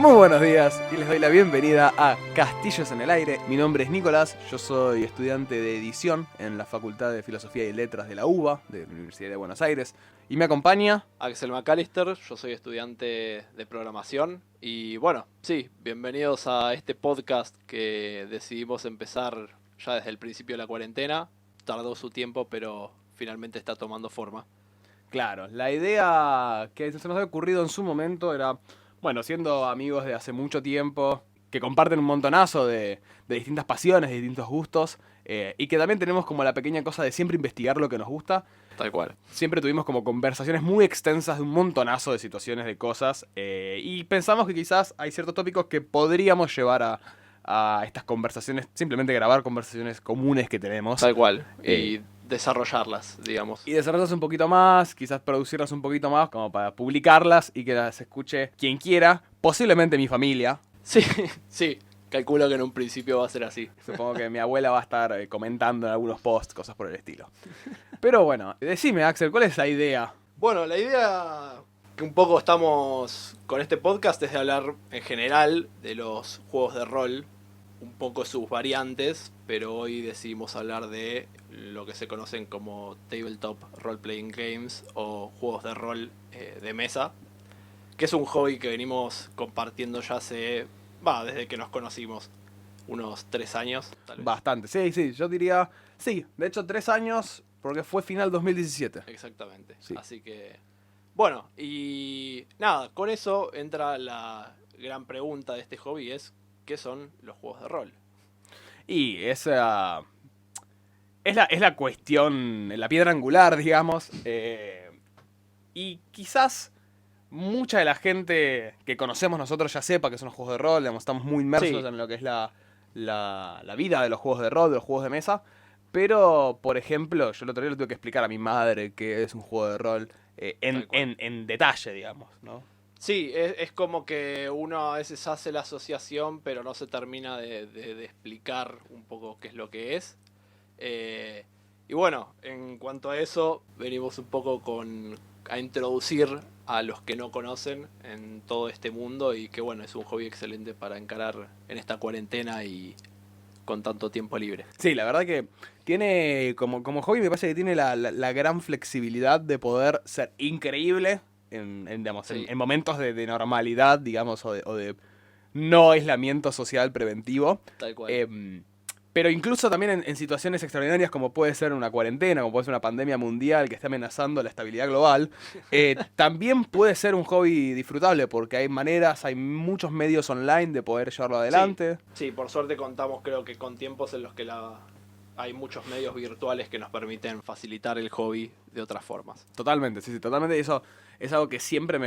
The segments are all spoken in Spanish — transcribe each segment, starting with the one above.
Muy buenos días y les doy la bienvenida a Castillos en el Aire. Mi nombre es Nicolás, yo soy estudiante de edición en la Facultad de Filosofía y Letras de la UBA, de la Universidad de Buenos Aires. Y me acompaña Axel McAllister, yo soy estudiante de programación y bueno, sí, bienvenidos a este podcast que decidimos empezar ya desde el principio de la cuarentena. Tardó su tiempo, pero finalmente está tomando forma. Claro, la idea que se nos había ocurrido en su momento era, bueno, siendo amigos de hace mucho tiempo, que comparten un montonazo de distintas pasiones, de distintos gustos, y que también tenemos como la pequeña cosa de siempre investigar lo que nos gusta. Tal cual. Siempre tuvimos como conversaciones muy extensas de un montonazo de situaciones, de cosas, y pensamos que quizás hay ciertos tópicos que podríamos llevar a estas conversaciones, simplemente grabar conversaciones comunes que tenemos. Tal cual. Y desarrollarlas, digamos. Y desarrollarlas un poquito más, quizás producirlas un poquito más, como para publicarlas y que las escuche quien quiera, posiblemente mi familia. Sí, sí, calculo que en un principio va a ser así. Supongo que mi abuela va a estar comentando en algunos posts, cosas por el estilo. Pero bueno, decime Axel, ¿cuál es la idea? Bueno, la idea que un poco estamos con este podcast es de hablar en general de los juegos de rol, un poco sus variantes, pero hoy decidimos hablar de lo que se conocen como tabletop role-playing games o juegos de rol de mesa, que es un hobby que venimos compartiendo ya desde que nos conocimos, unos 3 años, tal vez. Bastante, sí, yo diría, sí, de hecho 3 años, porque fue final 2017. Exactamente, Sí. así que... Bueno, y nada, con eso entra la gran pregunta de este hobby, es ¿qué son los juegos de rol? Y esa es la cuestión, la piedra angular, digamos. Y quizás mucha de la gente que conocemos nosotros ya sepa que son los juegos de rol, digamos, estamos muy inmersos Sí. en lo que es la vida de los juegos de rol, de los juegos de mesa. Pero, por ejemplo, yo el otro día le tuve que explicar a mi madre qué es un juego de rol Tal cual. en detalle, digamos, ¿no? Sí, es como que uno a veces hace la asociación, pero no se termina de explicar un poco qué es lo que es. Y bueno, en cuanto a eso, venimos un poco a introducir a los que no conocen en todo este mundo y que bueno, es un hobby excelente para encarar en esta cuarentena y con tanto tiempo libre. Sí, la verdad que tiene, como hobby me parece que tiene la gran flexibilidad de poder ser increíble digamos, Sí. en momentos de normalidad, digamos, o de no aislamiento social preventivo. Tal cual. Pero incluso también en situaciones extraordinarias como puede ser una cuarentena, como puede ser una pandemia mundial que está amenazando la estabilidad global, también puede ser un hobby disfrutable porque hay maneras, hay muchos medios online de poder llevarlo adelante. Sí, por suerte contamos creo que con tiempos en los que hay muchos medios virtuales que nos permiten facilitar el hobby de otras formas. Totalmente, sí, totalmente. Eso es algo que siempre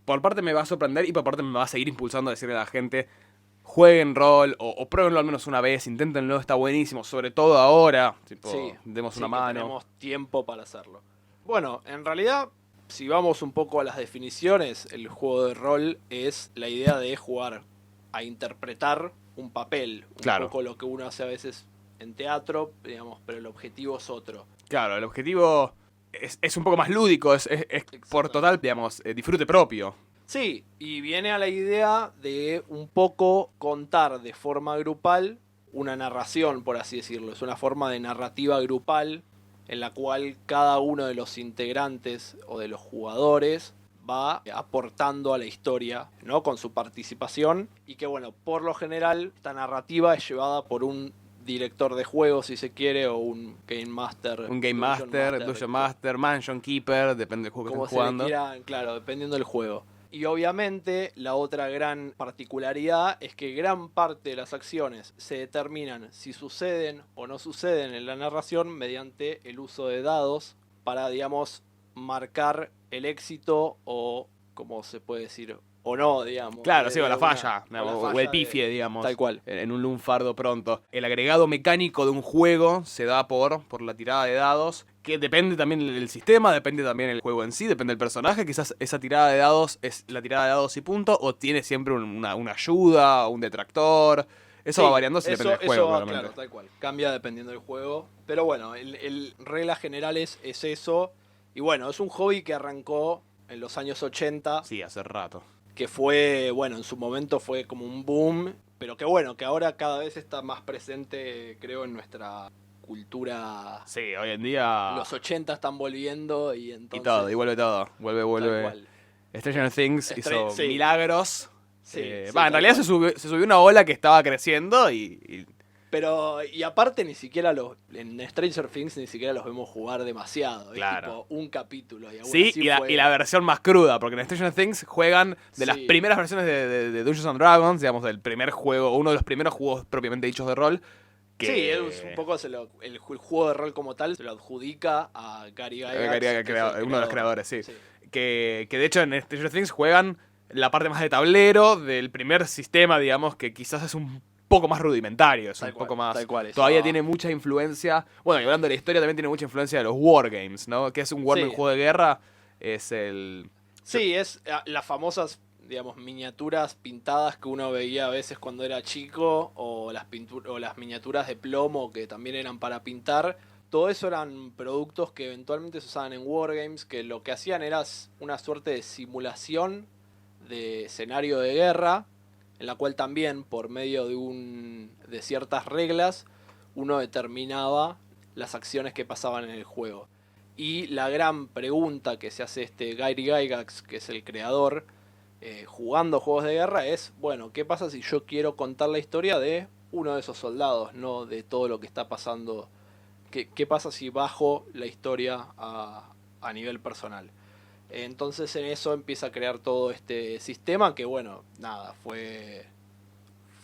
por parte me va a sorprender y por parte me va a seguir impulsando a decirle a la gente, jueguen rol o pruébenlo al menos una vez, inténtenlo, está buenísimo, sobre todo ahora, tipo, Sí, demos sí una que mano. tenemos tiempo para hacerlo. Bueno, en realidad, si vamos un poco a las definiciones, el juego de rol es la idea de jugar a interpretar un papel. Un Claro. poco lo que uno hace a veces en teatro, digamos, pero el objetivo es otro. Claro, el objetivo es un poco más lúdico, es por total, digamos, disfrute propio. Sí, y viene a la idea de un poco contar de forma grupal una narración, por así decirlo. Es una forma de narrativa grupal en la cual cada uno de los integrantes o de los jugadores va aportando a la historia, ¿no? Con su participación. Y que bueno, por lo general, esta narrativa es llevada por un director de juego, si se quiere, o un Game Master. Un Game Master, Dungeon Master, Mansion Keeper, depende del juego que como estén se le jugando. quiera, claro, dependiendo del juego. Y obviamente la otra gran particularidad es que gran parte de las acciones se determinan si suceden o no suceden en la narración mediante el uso de dados para, digamos, marcar el éxito o, como se puede decir, o no, digamos. Claro, sí, o la falla, o la o falla el pifie, digamos. Tal cual. En un lunfardo pronto. El agregado mecánico de un juego se da por la tirada de dados, que depende también del sistema, depende también del juego en sí, depende del personaje. Quizás esa tirada de dados es la tirada de dados y punto, o tiene siempre una ayuda, un detractor. Eso Sí, va variando si depende del juego, claramente. Claro, tal cual. Cambia dependiendo del juego. Pero bueno, el reglas generales es eso. Y bueno, es un hobby que arrancó en los años 80. Sí, hace rato. que fue, bueno, en su momento fue como un boom, pero que bueno, que ahora cada vez está más presente, creo, en nuestra cultura. Sí, hoy en día... Los 80 están volviendo y entonces... Y todo, y vuelve todo. Tal Vuelve. cual. Stranger Things hizo Sí. milagros. Sí, En tal realidad cual. se subió una ola que estaba creciendo y Pero, y aparte ni siquiera en Stranger Things ni siquiera los vemos jugar demasiado. Claro. Es tipo un capítulo y aún sí, así y la versión más cruda, porque en Stranger Things juegan de las Sí. primeras versiones de Dungeons and Dragons, digamos, del primer juego, uno de los primeros juegos propiamente dichos de rol. Que... Sí, es un poco el juego de rol como tal se lo adjudica a Gary Gygax, que es el uno de los creador. creadores, sí. Que de hecho en Stranger Things juegan la parte más de tablero del primer sistema, digamos, que quizás es un poco más rudimentario, es Tal un cual, poco más... tal cual, eso Todavía va. tiene mucha influencia, bueno, y hablando de la historia, también tiene mucha influencia de los wargames, ¿no? Que es un wargame, Sí. juego de guerra, es el... Sí, es las famosas, digamos, miniaturas pintadas que uno veía a veces cuando era chico, o las miniaturas de plomo que también eran para pintar. Todo eso eran productos que eventualmente se usaban en wargames, que lo que hacían era una suerte de simulación de escenario de guerra, en la cual también, por medio de ciertas reglas, uno determinaba las acciones que pasaban en el juego. Y la gran pregunta que se hace Gary Gygax, que es el creador, jugando juegos de guerra, es, bueno, ¿qué pasa si yo quiero contar la historia de uno de esos soldados, no de todo lo que está pasando? ¿Qué pasa si bajo la historia a nivel personal? Entonces en eso empieza a crear todo este sistema que, bueno, nada, fue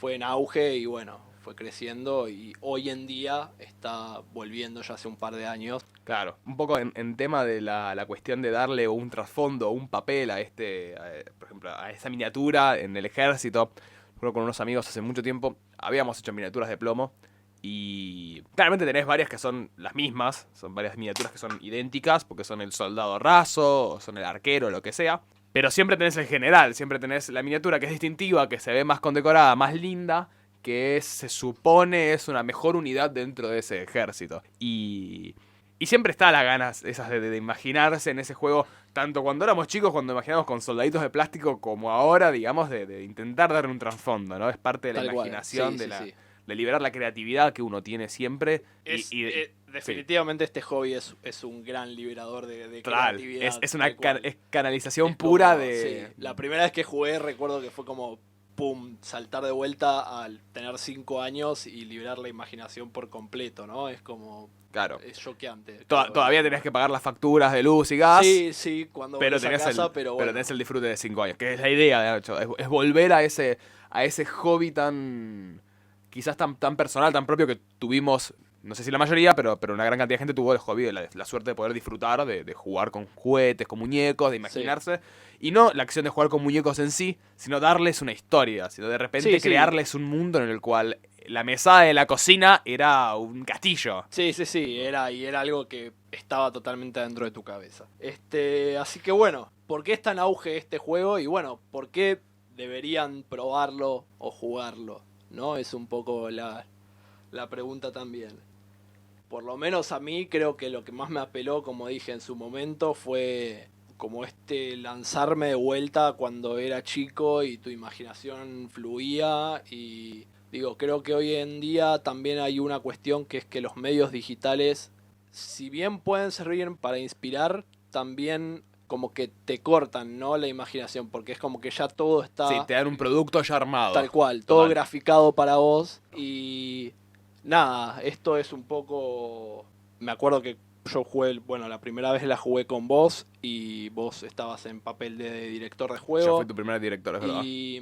en auge y bueno, fue creciendo y hoy en día está volviendo ya hace un par de años. Claro, un poco en tema de la cuestión de darle un trasfondo, un papel a por ejemplo, a esa miniatura en el ejército. Recuerdo con unos amigos hace mucho tiempo, habíamos hecho miniaturas de plomo y claramente tenés varias que son las mismas, son varias miniaturas que son idénticas porque son el soldado raso, o son el arquero, lo que sea. Pero siempre tenés el general, siempre tenés la miniatura que es distintiva, que se ve más condecorada, más linda, que se supone es una mejor unidad dentro de ese ejército. Y siempre está las ganas esas de imaginarse en ese juego, tanto cuando éramos chicos, cuando imaginamos con soldaditos de plástico, como ahora, digamos, de intentar darle un trasfondo, ¿no? Es parte de la Tal cual. imaginación, Sí, sí. de liberar la creatividad que uno tiene siempre. Definitivamente este hobby es un gran liberador de Total, creatividad. es una tal cual. es canalización Es pura como, de... sí, la primera vez que jugué recuerdo que fue como, pum, saltar de vuelta al tener 5 años y liberar la imaginación por completo, ¿no? Es como... Claro. Es choqueante. Todavía tenés que pagar las facturas de luz y gas. Sí, cuando pero volvés a tenés, casa, pero bueno. tenés el disfrute de 5 años, que es la idea, de hecho. Es volver a ese hobby tan... quizás tan personal, tan propio que tuvimos... No sé si la mayoría, pero una gran cantidad de gente tuvo el hobby, la suerte de poder disfrutar, de jugar con juguetes, con muñecos, de imaginarse. Y no la acción de jugar con muñecos en sí, sino darles una historia, sino de repente crearles un mundo en el cual la mesada de la cocina era un castillo. Sí, era algo que estaba totalmente dentro de tu cabeza. Así que bueno, ¿por qué está en auge este juego? Y bueno, ¿por qué deberían probarlo o jugarlo? ¿No? Es un poco la pregunta también. Por lo menos a mí creo que lo que más me apeló, como dije en su momento, fue como lanzarme de vuelta cuando era chico y tu imaginación fluía. Y digo, creo que hoy en día también hay una cuestión que es que los medios digitales, si bien pueden servir para inspirar, también como que te cortan, ¿no? La imaginación, porque es como que ya todo está... Sí, te dan un producto ya armado. Tal cual, todo graficado para vos. Y nada, esto es un poco... Me acuerdo que yo jugué, bueno, la primera vez la jugué con vos y vos estabas en papel de director de juego. Yo fui tu primer director, es verdad. Y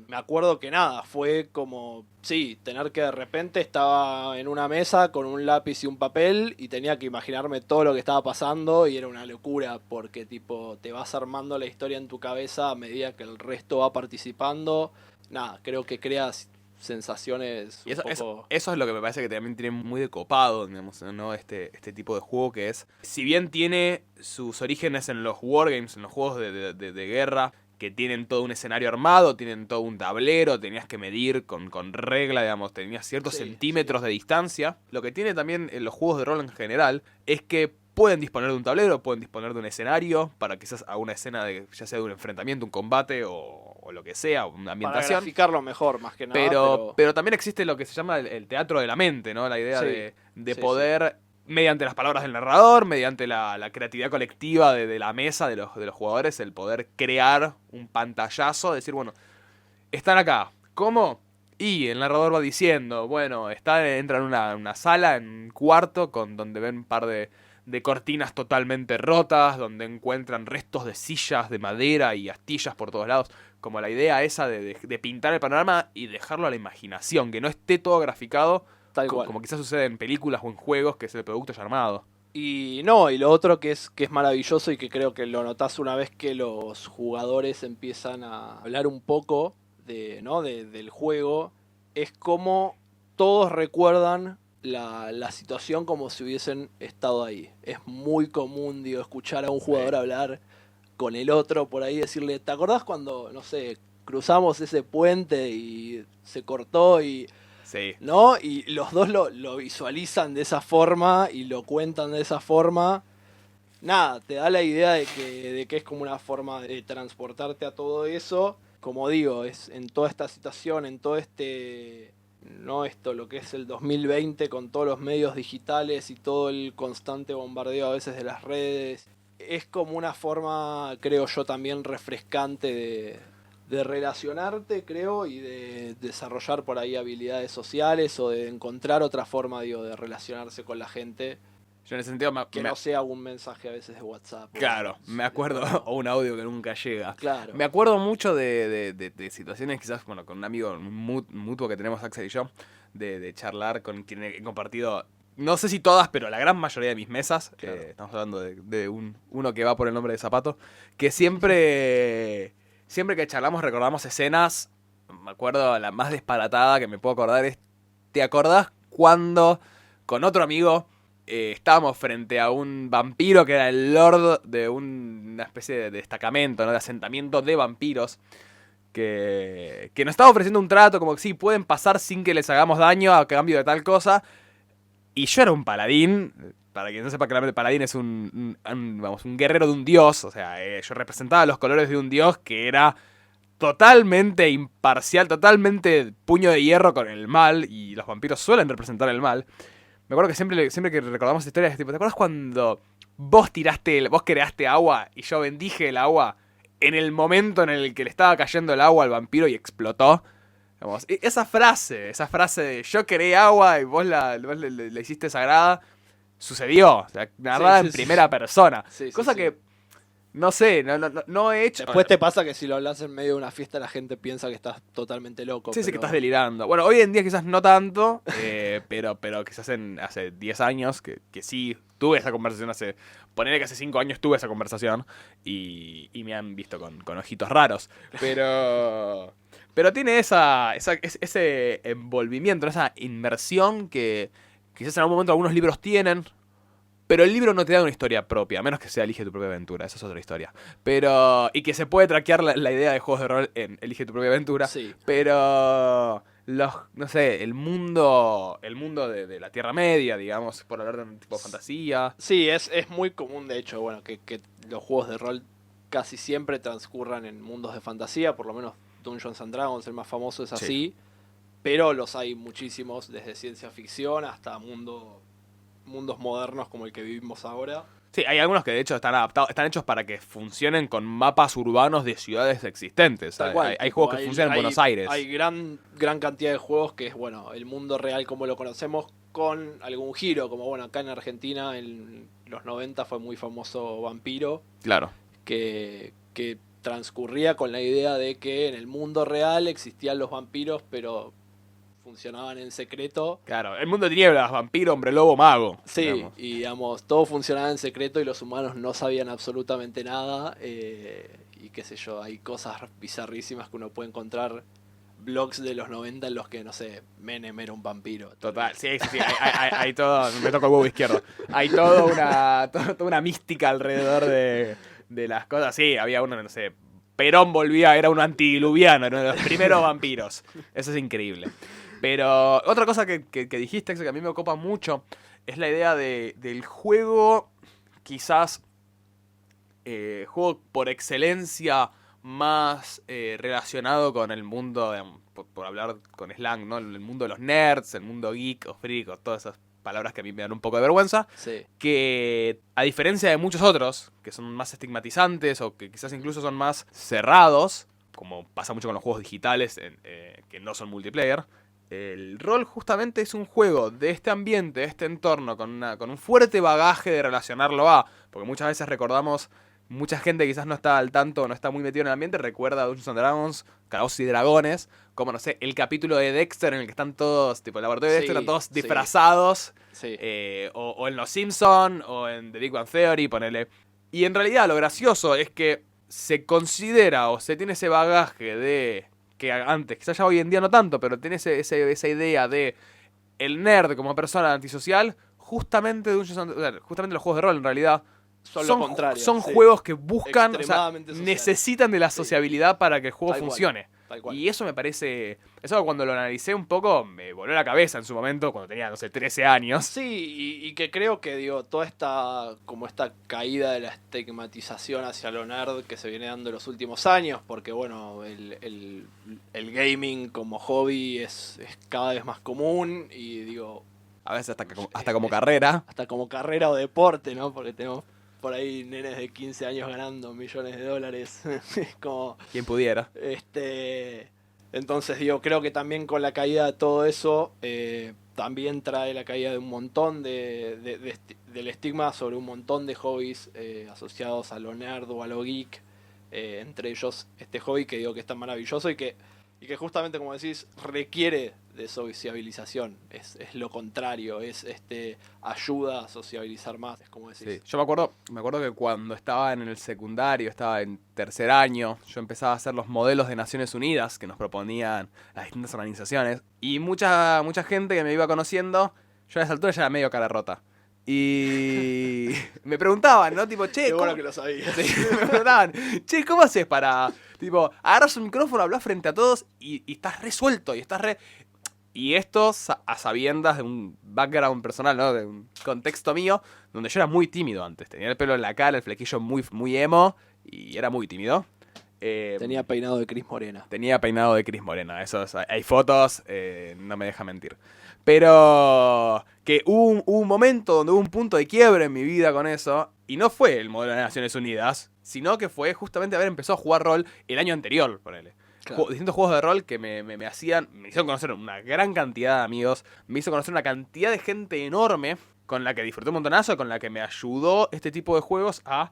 me acuerdo que nada, fue como, sí, tener que de repente estaba en una mesa con un lápiz y un papel y tenía que imaginarme todo lo que estaba pasando y era una locura porque tipo te vas armando la historia en tu cabeza a medida que el resto va participando. Nada, creo que creas sensaciones y eso, un poco... eso es lo que me parece que también tiene muy de copado, digamos, ¿no? Este tipo de juego que es, si bien tiene sus orígenes en los wargames, en los juegos de guerra, que tienen todo un escenario armado, tienen todo un tablero, tenías que medir con regla, digamos, tenías ciertos centímetros de distancia. Lo que tiene también en los juegos de rol en general es que pueden disponer de un tablero, pueden disponer de un escenario para quizás a una escena de, ya sea de un enfrentamiento, un combate o lo que sea, una Para ambientación. graficarlo mejor, más que nada. Pero también existe lo que se llama el teatro de la mente, ¿no? La idea Sí, de sí, poder, mediante las palabras del narrador, mediante la creatividad colectiva de la mesa, de los jugadores, el poder crear un pantallazo, decir, bueno, están acá. ¿Cómo? Y el narrador va diciendo, bueno, entran en una sala, en un cuarto, donde ven un par de cortinas totalmente rotas, donde encuentran restos de sillas de madera y astillas por todos lados. Como la idea esa de pintar el panorama y dejarlo a la imaginación, que no esté todo graficado, Tal cual. como quizás sucede en películas o en juegos, que es el producto ya armado. Y no, y lo otro que es maravilloso y que creo que lo notás una vez que los jugadores empiezan a hablar un poco del juego, es como todos recuerdan la situación como si hubiesen estado ahí. Es muy común, digo, escuchar a un jugador hablar con el otro por ahí, decirle, ¿te acordás cuando, no sé, cruzamos ese puente y se cortó y... Sí. ¿no? Y los dos lo visualizan de esa forma y lo cuentan de esa forma. Nada, te da la idea de que es como una forma de transportarte a todo eso. Como digo, es en toda esta situación, en todo lo que es el 2020 con todos los medios digitales y todo el constante bombardeo a veces de las redes. Es como una forma, creo yo, también refrescante de relacionarte, creo, y de desarrollar por ahí habilidades sociales o de encontrar otra forma, digo, de relacionarse con la gente. Yo en ese sentido Que no sea un mensaje a veces de WhatsApp. Claro, me acuerdo, o un audio que nunca llega. Claro. Me acuerdo mucho de situaciones, quizás, bueno, con un amigo mutuo que tenemos, Axel y yo, de charlar con quien he compartido, no sé si todas, pero la gran mayoría de mis mesas. Claro. Estamos hablando de uno que va por el nombre de Zapato, que siempre que charlamos recordamos escenas. Me acuerdo, la más disparatada que me puedo acordar es, ¿te acordás cuando con otro amigo estábamos frente a un vampiro que era el lord de una especie de destacamento, ¿no? De asentamiento de vampiros, que nos estaba ofreciendo un trato como que sí, pueden pasar sin que les hagamos daño a cambio de tal cosa? Y yo era un paladín. Para quien no sepa, claramente paladín es un guerrero de un dios. O sea, yo representaba los colores de un dios que era totalmente imparcial, totalmente puño de hierro con el mal. Y los vampiros suelen representar el mal. Me acuerdo que siempre que recordamos historias, tipo, ¿te acuerdas cuando vos creaste agua y yo bendije el agua en el momento en el que le estaba cayendo el agua al vampiro y explotó? Digamos, esa frase de yo creé agua y vos la hiciste sagrada, sucedió. O sea, narrada en primera persona. Sí, cosa sí. que, no sé, no he hecho. Después te pasa que si lo hablas en medio de una fiesta la gente piensa que estás totalmente loco. Sí, pero... que estás delirando. Bueno, hoy en día quizás no tanto, pero quizás hace 10 años que sí tuve esa conversación. Ponele que hace 5 años tuve esa conversación y me han visto con ojitos raros. Pero tiene ese envolvimiento, esa inmersión que quizás en algún momento algunos libros tienen. Pero el libro no te da una historia propia, a menos que sea Elige tu propia aventura, esa es otra historia. Y que se puede traquear la idea de juegos de rol en Elige tu propia aventura. Sí. Pero no sé, el mundo de la Tierra Media, digamos, por hablar de un tipo de fantasía. Sí, es muy común, de hecho, bueno, que los juegos de rol casi siempre transcurran en mundos de fantasía, por lo menos Dungeons and Dragons, el más famoso, es así. Sí. Pero los hay muchísimos, desde ciencia ficción hasta mundos modernos como el que vivimos ahora. Sí, hay algunos que de hecho están hechos para que funcionen con mapas urbanos de ciudades existentes. Tal cual, Hay juegos que funcionan en Buenos Aires. Hay gran cantidad de juegos que es, bueno, el mundo real como lo conocemos con algún giro, como bueno, acá en Argentina en los 90 fue muy famoso Vampiro. Claro. Que transcurría con la idea de que en el mundo real existían los vampiros, pero funcionaban en secreto. Claro, el mundo de tinieblas, vampiro, hombre lobo, mago. Sí, digamos. y digamos, todo funcionaba en secreto y los humanos no sabían absolutamente nada. Y qué sé yo, hay cosas bizarrísimas que uno puede encontrar. Blogs de los 90 en los que, no sé, Menem era un vampiro. Total, sí, hay todo, me toca el huevo izquierdo. Hay toda una mística alrededor de las cosas. Sí, había uno, no sé, Perón era un antidiluviano, era uno de los primeros vampiros. Eso es increíble. Pero otra cosa que dijiste, que a mí me ocupa mucho, es la idea del juego quizás juego por excelencia más relacionado con el mundo, por hablar con slang, ¿no? El mundo de los nerds, el mundo geek o freak, o todas esas palabras que a mí me dan un poco de vergüenza, Sí. que a diferencia de muchos otros, que son más estigmatizantes o que quizás incluso son más cerrados, como pasa mucho con los juegos digitales que no son multiplayer, el rol justamente es un juego de este ambiente, de este entorno, con un fuerte bagaje de relacionarlo a, porque muchas veces recordamos, mucha gente que quizás no está al tanto o no está muy metido en el ambiente, recuerda a Dungeons and Dragons, Calabozos y Dragones, como no sé, el capítulo de Dexter en el que están todos, tipo el laboratorio de Sí, Dexter, están todos sí. disfrazados, Sí. o en Los Simpson o en The Big Bang Theory, ponele. Y en realidad lo gracioso es que se considera o se tiene ese bagaje de que antes, quizás ya hoy en día no tanto, pero tiene esa idea de el nerd como persona antisocial, justamente justamente los juegos de rol en realidad Son lo contrario. son sí. juegos que buscan, o sea, Extremadamente sociales. necesitan de la Sí. sociabilidad para que el juego Tal cual. funcione. Tal cual. Y eso me parece, eso cuando lo analicé un poco me voló la cabeza en su momento, cuando tenía, no sé, 13 años. Sí, y que creo que, digo, toda esta caída de la estigmatización hacia lo nerd que se viene dando en los últimos años, porque, bueno, el gaming como hobby es cada vez más común y, digo, A veces hasta como carrera. hasta como carrera o deporte, ¿no? Porque tenemos por ahí nenes de 15 años ganando millones de dólares. Como, Quien pudiera. entonces, digo, creo que también con la caída de todo eso, también trae la caída de un montón del estigma sobre un montón de hobbies asociados a lo nerd o a lo geek. Entre ellos este hobby que digo que es tan maravilloso y que justamente, como decís, requiere de sociabilización. Es lo contrario, ayuda a sociabilizar más, es como decís. Sí. Yo me acuerdo que cuando estaba en el secundario, estaba en tercer año, yo empezaba a hacer los modelos de Naciones Unidas que nos proponían las distintas organizaciones. Y mucha gente que me iba conociendo, yo a esa altura ya era medio cara rota. Y me preguntaban, ¿no? Tipo, che, Qué bueno ¿cómo? que lo sabía. Sí, me preguntaban, che, ¿cómo haces para, tipo, agarras un micrófono, hablas frente a todos y estás resuelto y estás re... Y esto a sabiendas de un background personal, ¿no? De un contexto mío, donde yo era muy tímido antes. Tenía el pelo en la cara, el flequillo muy, muy emo, y era muy tímido. Tenía peinado de Cris Morena. Tenía peinado de Cris Morena, hay fotos, no me deja mentir. Pero que hubo un momento donde hubo un punto de quiebre en mi vida con eso, y no fue el modelo de Naciones Unidas, sino que fue justamente haber empezado a jugar rol el año anterior, ponele. Claro. Distintos juegos de rol que me hicieron conocer una gran cantidad de amigos, me hizo conocer una cantidad de gente enorme con la que disfruté un montonazo, con la que me ayudó este tipo de juegos a,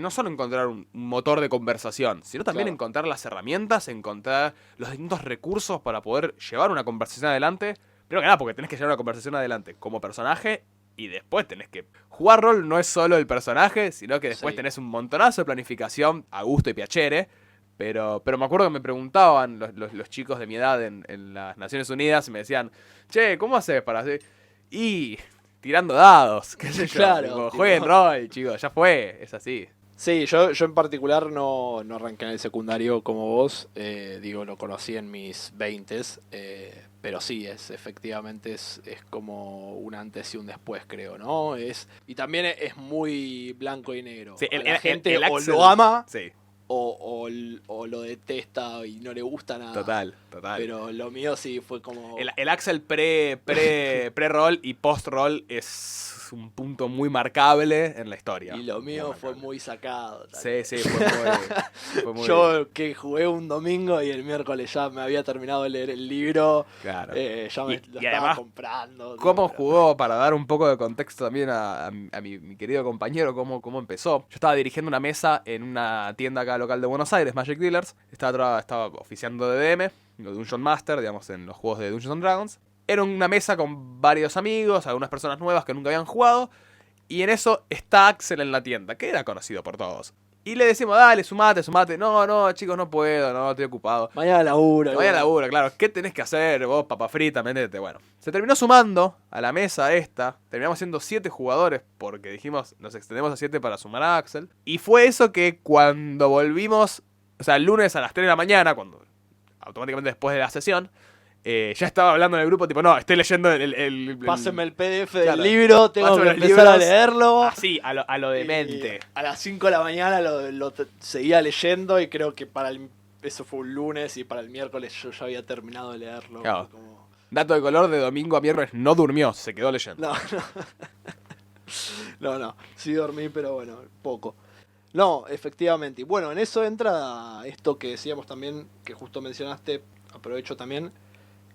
no solo encontrar un motor de conversación, sino también Claro. encontrar las herramientas, encontrar los distintos recursos para poder llevar una conversación adelante. Primero que nada, porque tenés que llevar una conversación adelante como personaje y después tenés que... Jugar rol no es solo el personaje, sino que después Sí. tenés un montonazo de planificación a gusto y piacere. Pero me acuerdo que me preguntaban los chicos de mi edad en las Naciones Unidas y me decían, che, ¿cómo haces para hacer? Y tirando dados, qué sé yo. Claro, Tipo, tipo- jueguen rol, chicos, ya fue, es así. Sí, yo en particular no arranqué en el secundario como vos, lo conocí en mis 20s, pero sí, efectivamente es como un antes y un después, creo, ¿no? Y también es muy blanco y negro. Sí, La gente el o Axel- lo ama Sí, o lo detesta y no le gusta nada. total. Pero lo mío sí fue como... El Axel pre-roll y post-roll es un punto muy marcable en la historia. Y lo mío Muy fue marcable. muy sacado. Sí, fue muy... Yo que jugué un domingo y el miércoles ya me había terminado de leer el libro, Claro. ya me lo y estaba además, comprando. ¿cómo jugó? Para dar un poco de contexto también a mi querido compañero, cómo empezó. Yo estaba dirigiendo una mesa en una tienda acá local de Buenos Aires, Magic Dealers. Estaba oficiando de DM, de Dungeon Master, digamos, en los juegos de Dungeons and Dragons. Era una mesa con varios amigos, algunas personas nuevas que nunca habían jugado. Y en eso está Axel en la tienda, que era conocido por todos. Y le decimos, dale, sumate. No, chicos, no puedo, no, estoy ocupado. Mañana laburo. No vaya a laburo, claro. ¿Qué tenés que hacer vos, papa frita? Métete. Bueno, se terminó sumando a la mesa esta. Terminamos siendo 7 jugadores porque dijimos, nos extendemos a 7 para sumar a Axel. Y fue eso que cuando volvimos, o sea, el lunes a las 3 de la mañana, cuando automáticamente después de la sesión, ya estaba hablando en el grupo, tipo, no, estoy leyendo Pásenme el PDF Claro. del libro, tengo Pásenme que los empezar a libros. leerlo. Así, a lo demente. Y a las 5 de la mañana seguía leyendo y creo que eso fue un lunes y para el miércoles yo ya había terminado de leerlo. Claro. Como... Dato de color, de domingo a miércoles no durmió, se quedó leyendo. No, sí dormí, pero bueno, poco. No, efectivamente. Y bueno, en eso entra esto que decíamos también, que justo mencionaste, aprovecho también,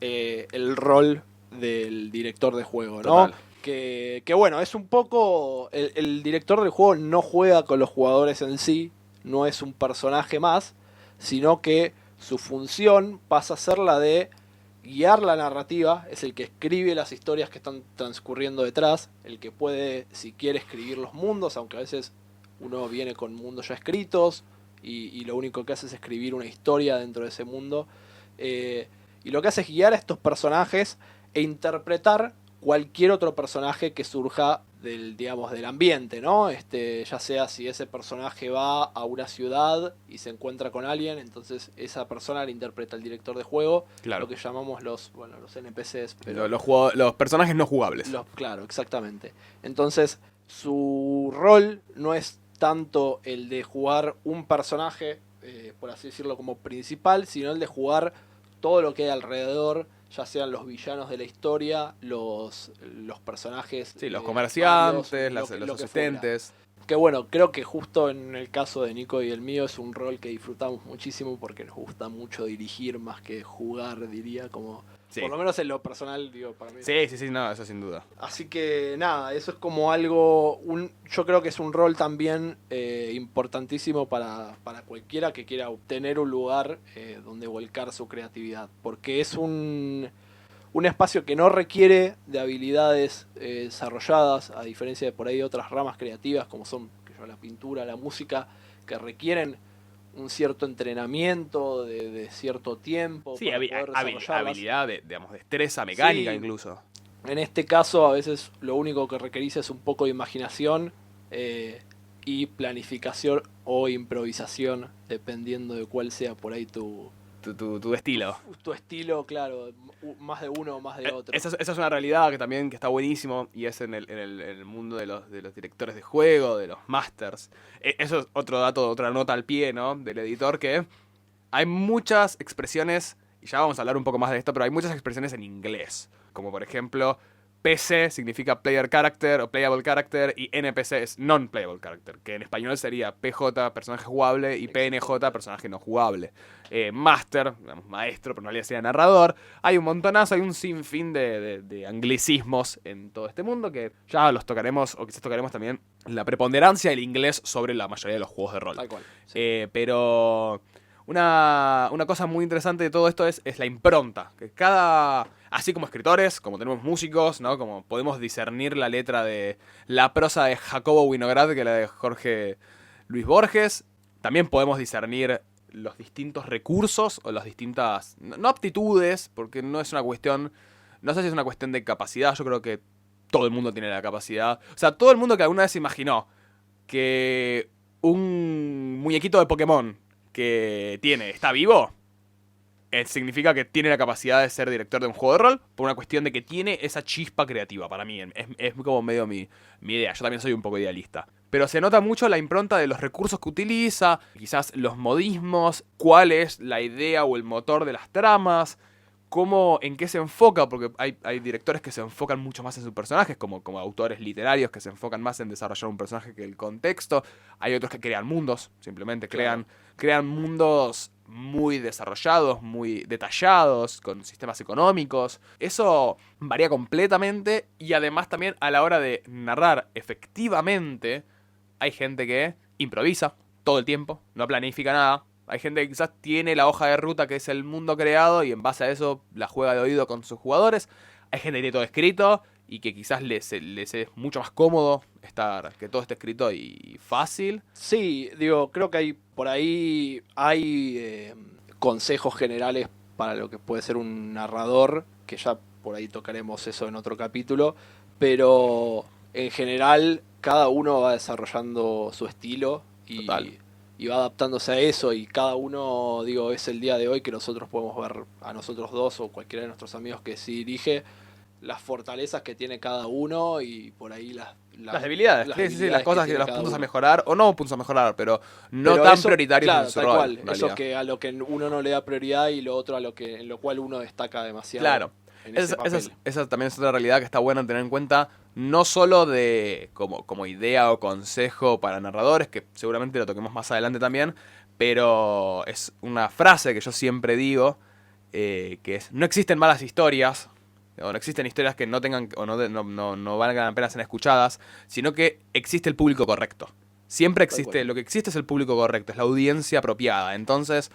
el rol del director de juego, ¿no? Total. Que bueno, es un poco... El director del juego no juega con los jugadores en sí, no es un personaje más, sino que su función pasa a ser la de guiar la narrativa, es el que escribe las historias que están transcurriendo detrás, el que puede, si quiere, escribir los mundos, aunque a veces uno viene con mundos ya escritos y lo único que hace es escribir una historia dentro de ese mundo. Y lo que hace es guiar a estos personajes e interpretar cualquier otro personaje que surja del ambiente, ¿no? Ya sea si ese personaje va a una ciudad y se encuentra con alguien, entonces esa persona le interpreta el director de juego, Claro. lo que llamamos los NPCs, pero Los personajes no jugables. claro, exactamente. Entonces, su rol no es tanto el de jugar un personaje, por así decirlo, como principal, sino el de jugar todo lo que hay alrededor, ya sean los villanos de la historia, los personajes... Sí, los comerciantes, varios, los lo que asistentes. que bueno, creo que justo en el caso de Nico y el mío es un rol que disfrutamos muchísimo porque nos gusta mucho dirigir más que jugar, diría, como... Sí. Por lo menos en lo personal, digo, para mí. Sí, no, eso sin duda. Así que nada, eso es como algo, yo creo que es un rol también importantísimo para cualquiera que quiera obtener un lugar donde volcar su creatividad, porque es un espacio que no requiere de habilidades desarrolladas, a diferencia de por ahí de otras ramas creativas como son la pintura, la música, que requieren un cierto entrenamiento de cierto tiempo. Sí, para poder desarrollarlas. habilidad, digamos, destreza mecánica Sí. incluso. En este caso, a veces lo único que requerís es un poco de imaginación y planificación o improvisación, dependiendo de cuál sea por ahí tu estilo. tu estilo, claro, más de uno o más de otro. Esa es una realidad que está buenísimo y es en el mundo de los directores de juego, de los masters. Eso es otro dato, otra nota al pie, ¿no? Del editor, que hay muchas expresiones, y ya vamos a hablar un poco más de esto, pero hay muchas expresiones en inglés. Como por ejemplo, PC significa player character o playable character y NPC es non-playable character, que en español sería PJ, personaje jugable, y PNJ, personaje no jugable. Master, digamos, maestro, pero en realidad sería narrador. Hay un montonazo, hay un sinfín de anglicismos en todo este mundo que ya los tocaremos, o quizás tocaremos también la preponderancia del inglés sobre la mayoría de los juegos de rol. Tal cual. Sí. Pero una cosa muy interesante de todo esto es la impronta. Que así como escritores, como tenemos músicos, ¿no? Como podemos discernir la letra de la prosa de Jacobo Winograd que la de Jorge Luis Borges, también podemos discernir los distintos recursos o las distintas, no aptitudes, porque no es una cuestión, no sé si es una cuestión de capacidad, yo creo que todo el mundo tiene la capacidad. O sea, todo el mundo que alguna vez imaginó que un muñequito de Pokémon que está vivo, significa que tiene la capacidad de ser director de un juego de rol por una cuestión de que tiene esa chispa creativa. Para mí es como medio mi idea. Yo también soy un poco idealista. Pero se nota mucho la impronta de los recursos que utiliza, quizás los modismos, cuál es la idea o el motor de las tramas, en qué se enfoca, porque hay directores que se enfocan mucho más en sus personajes, como autores literarios que se enfocan más en desarrollar un personaje que el contexto. Hay otros que crean mundos, simplemente Claro. crean mundos muy desarrollados, muy detallados, con sistemas económicos. Eso varía completamente y además también a la hora de narrar efectivamente hay gente que improvisa todo el tiempo, no planifica nada. Hay gente que quizás tiene la hoja de ruta que es el mundo creado y en base a eso la juega de oído con sus jugadores. Hay gente que tiene todo escrito y que quizás les es mucho más cómodo que todo esté escrito y fácil. Sí, digo, creo que por ahí hay consejos generales para lo que puede ser un narrador, que ya por ahí tocaremos eso en otro capítulo, pero en general cada uno va desarrollando su estilo Total. y va adaptándose a eso, y cada uno, digo, es el día de hoy que nosotros podemos ver a nosotros dos o cualquiera de nuestros amigos que sí dirige las fortalezas que tiene cada uno y por ahí las debilidades, sí, las cosas que los puntos a mejorar, o no puntos a mejorar, pero no pero tan eso, prioritarios claro, en su tal rol. cual, eso que a lo que uno no le da prioridad y lo otro en lo cual uno destaca demasiado. Claro. En ese papel. Esa también es otra realidad que está buena tener en cuenta, no solo como idea o consejo para narradores, que seguramente lo toquemos más adelante también, pero es una frase que yo siempre digo, que es: no existen malas historias, o no existen historias que no tengan o no valgan la pena ser escuchadas, sino que existe el público correcto. Siempre existe, lo que existe es el público correcto, es la audiencia apropiada. Entonces,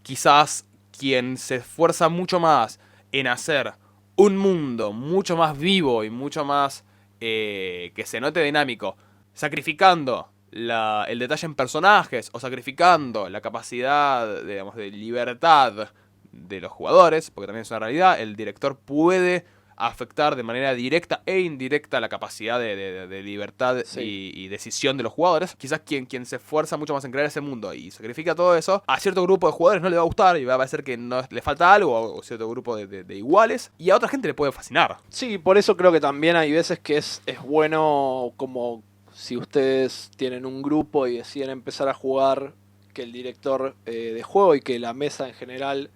quizás quien se esfuerza mucho más en hacer un mundo mucho más vivo y mucho más que se note dinámico, sacrificando el detalle en personajes o sacrificando la capacidad, digamos, de libertad de los jugadores, porque también es una realidad, el director puede afectar de manera directa e indirecta la capacidad de libertad y decisión de los jugadores. Quizás quien se esfuerza mucho más en crear ese mundo y sacrifica todo eso, a cierto grupo de jugadores no le va a gustar y va a parecer que no le falta algo, o cierto grupo de iguales, y a otra gente le puede fascinar. Sí, por eso creo que también hay veces que es bueno, como si ustedes tienen un grupo y deciden empezar a jugar, que el director de juego y que la mesa en general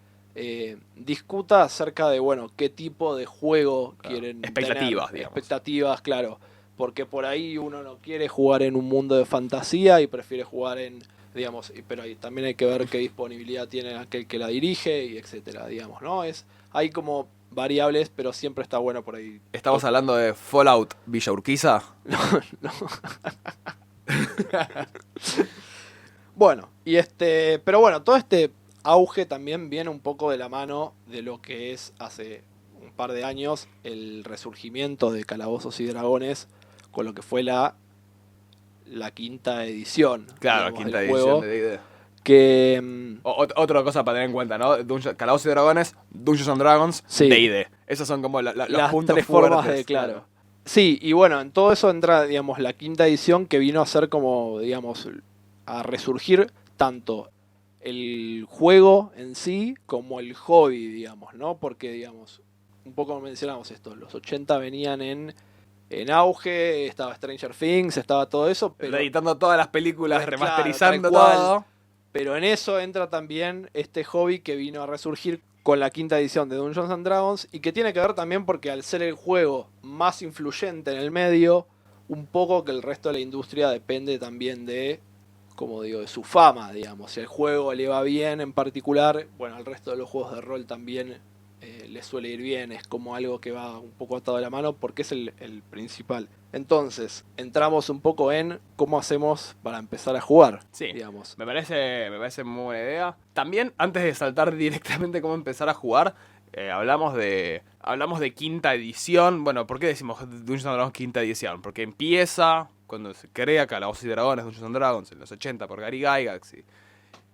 discuta acerca de, bueno, qué tipo de juego quieren expectativas, tener. digamos. Expectativas, claro. Porque por ahí uno no quiere jugar en un mundo de fantasía y prefiere jugar en, digamos, pero ahí también hay que ver qué disponibilidad tiene aquel que la dirige y etcétera, digamos, ¿no? Hay como variables, pero siempre está bueno por ahí. ¿Estamos hablando de Fallout Villa Urquiza? No. Bueno, pero bueno, todo este auge también viene un poco de la mano de lo que es hace un par de años el resurgimiento de Calabozos y Dragones con lo que fue la quinta edición. Claro, digamos, quinta del edición juego, de D&D. que Otra cosa para tener en cuenta, ¿no? Calabozos y Dragones, Dungeons and Dragons, sí. D&D. Esos son como los las puntos tres fuertes. formas de, claro. Sí, y bueno, en todo eso entra, digamos, la quinta edición que vino a ser como, digamos, a resurgir tanto el juego en sí como el hobby, digamos, ¿no? Porque, digamos, un poco mencionamos esto, los 80 venían en auge, estaba Stranger Things, estaba todo eso, pero editando todas las películas, claro, remasterizando tal cual. todo. Pero en eso entra también este hobby que vino a resurgir con la quinta edición de Dungeons and Dragons y que tiene que ver también porque al ser el juego más influyente en el medio, un poco que el resto de la industria depende también de, como digo, de su fama, digamos. Si el juego le va bien en particular, bueno, al resto de los juegos de rol también le suele ir bien, es como algo que va un poco atado de la mano porque es el principal. Entonces, entramos un poco en cómo hacemos para empezar a jugar, sí, digamos. Me parece muy buena idea. También, antes de saltar directamente cómo empezar a jugar, hablamos de quinta edición. Bueno, ¿por qué decimos Dungeons and Dragons quinta edición? Porque empieza cuando se crea Calabozos y Dragones, Dungeons and Dragons, en los 80 por Gary Gygax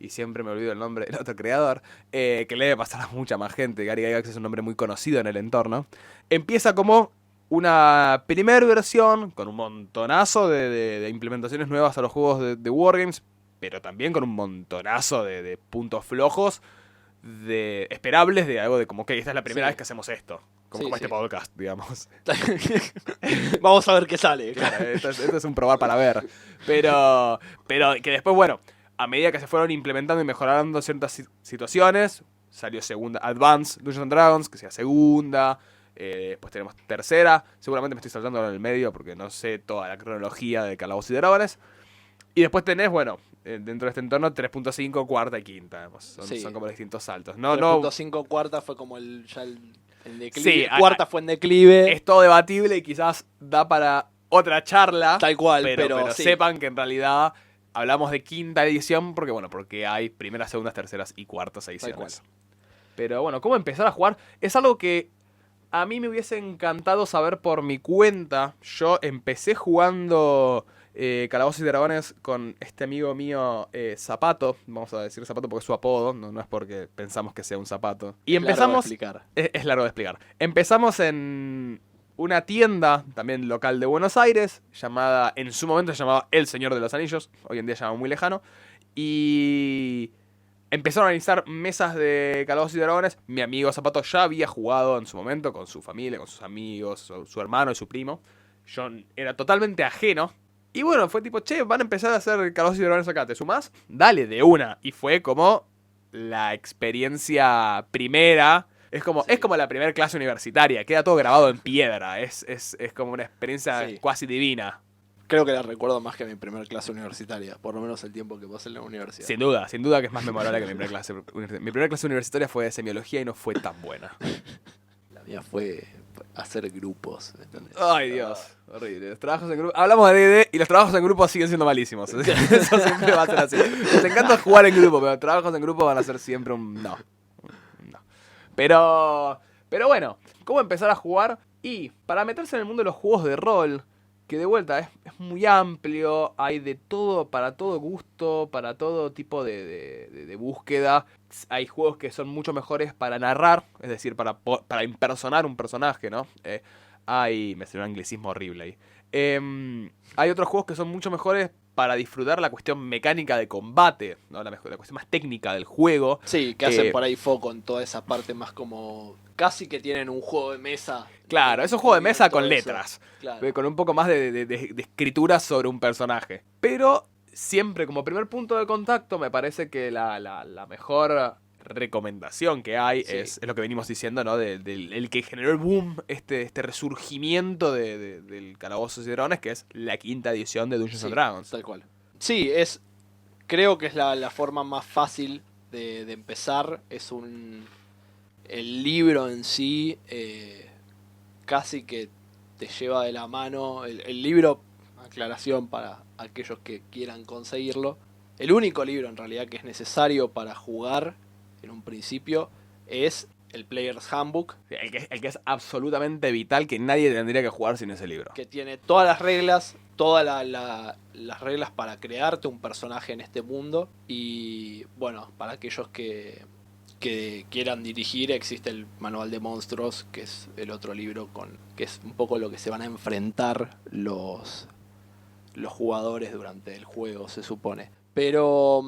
y siempre me olvido el nombre del otro creador, que le debe pasar a mucha más gente. Gary Gygax es un nombre muy conocido en el entorno. Empieza como una primera versión con un montonazo de implementaciones nuevas a los juegos de Wargames, pero también con un montonazo de puntos flojos esperables de algo de como que esta es la primera vez que hacemos esto. Como este podcast, digamos. Vamos a ver qué sale. Claro, esto es un probar para ver. Pero que después, bueno, a medida que se fueron implementando y mejorando ciertas situaciones, salió segunda Advanced Dungeons and Dragons, que sea segunda. Después tenemos tercera. Seguramente me estoy saltando en el medio porque no sé toda la cronología de Calabozos y Dragones. Y después tenés, bueno, dentro de este entorno 3.5, cuarta y quinta. Son como distintos saltos. 3.5 cuarta fue como el declive. Sí, cuarta fue en declive. Es todo debatible y quizás da para otra charla. Tal cual, pero sí. sepan que en realidad hablamos de quinta edición porque hay primeras, segundas, terceras y cuartas ediciones. Pero bueno, ¿cómo empezar a jugar? Es algo que a mí me hubiese encantado saber por mi cuenta. Yo empecé jugando Calabozos y Dragones con este amigo mío Zapato. Vamos a decir Zapato porque es su apodo, no es porque pensamos que sea un zapato. Y empezamos... Es largo de explicar. Empezamos en una tienda, también local de Buenos Aires, en su momento se llamaba El Señor de los Anillos, hoy en día se llama muy lejano. Y empezaron a organizar mesas de Calabozos y Dragones. Mi amigo Zapato ya había jugado en su momento con su familia, con sus amigos, su hermano y su primo. Yo era totalmente ajeno. Y bueno, fue tipo, che, van a empezar a hacer Calabozos y Dragones acá, ¿te sumás? Dale, de una. Y fue como la experiencia primera. Es como la primera clase universitaria. Queda todo grabado en piedra. Es como una experiencia cuasi divina. Creo que la recuerdo más que mi primera clase universitaria, por lo menos el tiempo que pasé en la universidad. Sin duda que es más memorable que mi primera clase universitaria. Mi primera clase universitaria fue de semiología y no fue tan buena. La mía fue hacer grupos, ¿entendés? Ay, Dios, horrible. Los trabajos en grupo. Hablamos de D&D y los trabajos en grupo siguen siendo malísimos. Eso siempre va a ser así. Nos encanta jugar en grupo, pero los trabajos en grupo van a ser siempre un no. Pero bueno, ¿cómo empezar a jugar? Y para meterse en el mundo de los juegos de rol, que de vuelta es muy amplio, hay de todo, para todo gusto, para todo tipo de búsqueda. Hay juegos que son mucho mejores para narrar, es decir, para impersonar un personaje, ¿no? Me salió un anglicismo horrible ahí. Hay otros juegos que son mucho mejores para disfrutar la cuestión mecánica de combate, ¿no? La cuestión más técnica del juego. Sí, que hacen por ahí foco en toda esa parte más como... Casi que tienen un juego de mesa. Claro, es un juego de mesa con eso. letras. Claro. Con un poco más de escritura sobre un personaje. Pero siempre como primer punto de contacto me parece que la mejor recomendación que hay es lo que venimos diciendo, ¿no? El que generó el boom, este resurgimiento del Calabozos y Dragones, que es la quinta edición de Dungeons and Dragons. Tal cual. Sí, creo que es la forma más fácil de empezar. Es el libro en sí casi que te lleva de la mano. El libro, aclaración para aquellos que quieran conseguirlo, el único libro en realidad que es necesario para jugar en un principio es el Player's Handbook. El que es absolutamente vital, que nadie tendría que jugar sin ese libro. Que tiene todas las reglas, todas las reglas para crearte un personaje en este mundo. Y bueno, para aquellos que quieran dirigir, existe el Manual de Monstruos, que es el otro libro que es un poco lo que se van a enfrentar los jugadores durante el juego, se supone. Pero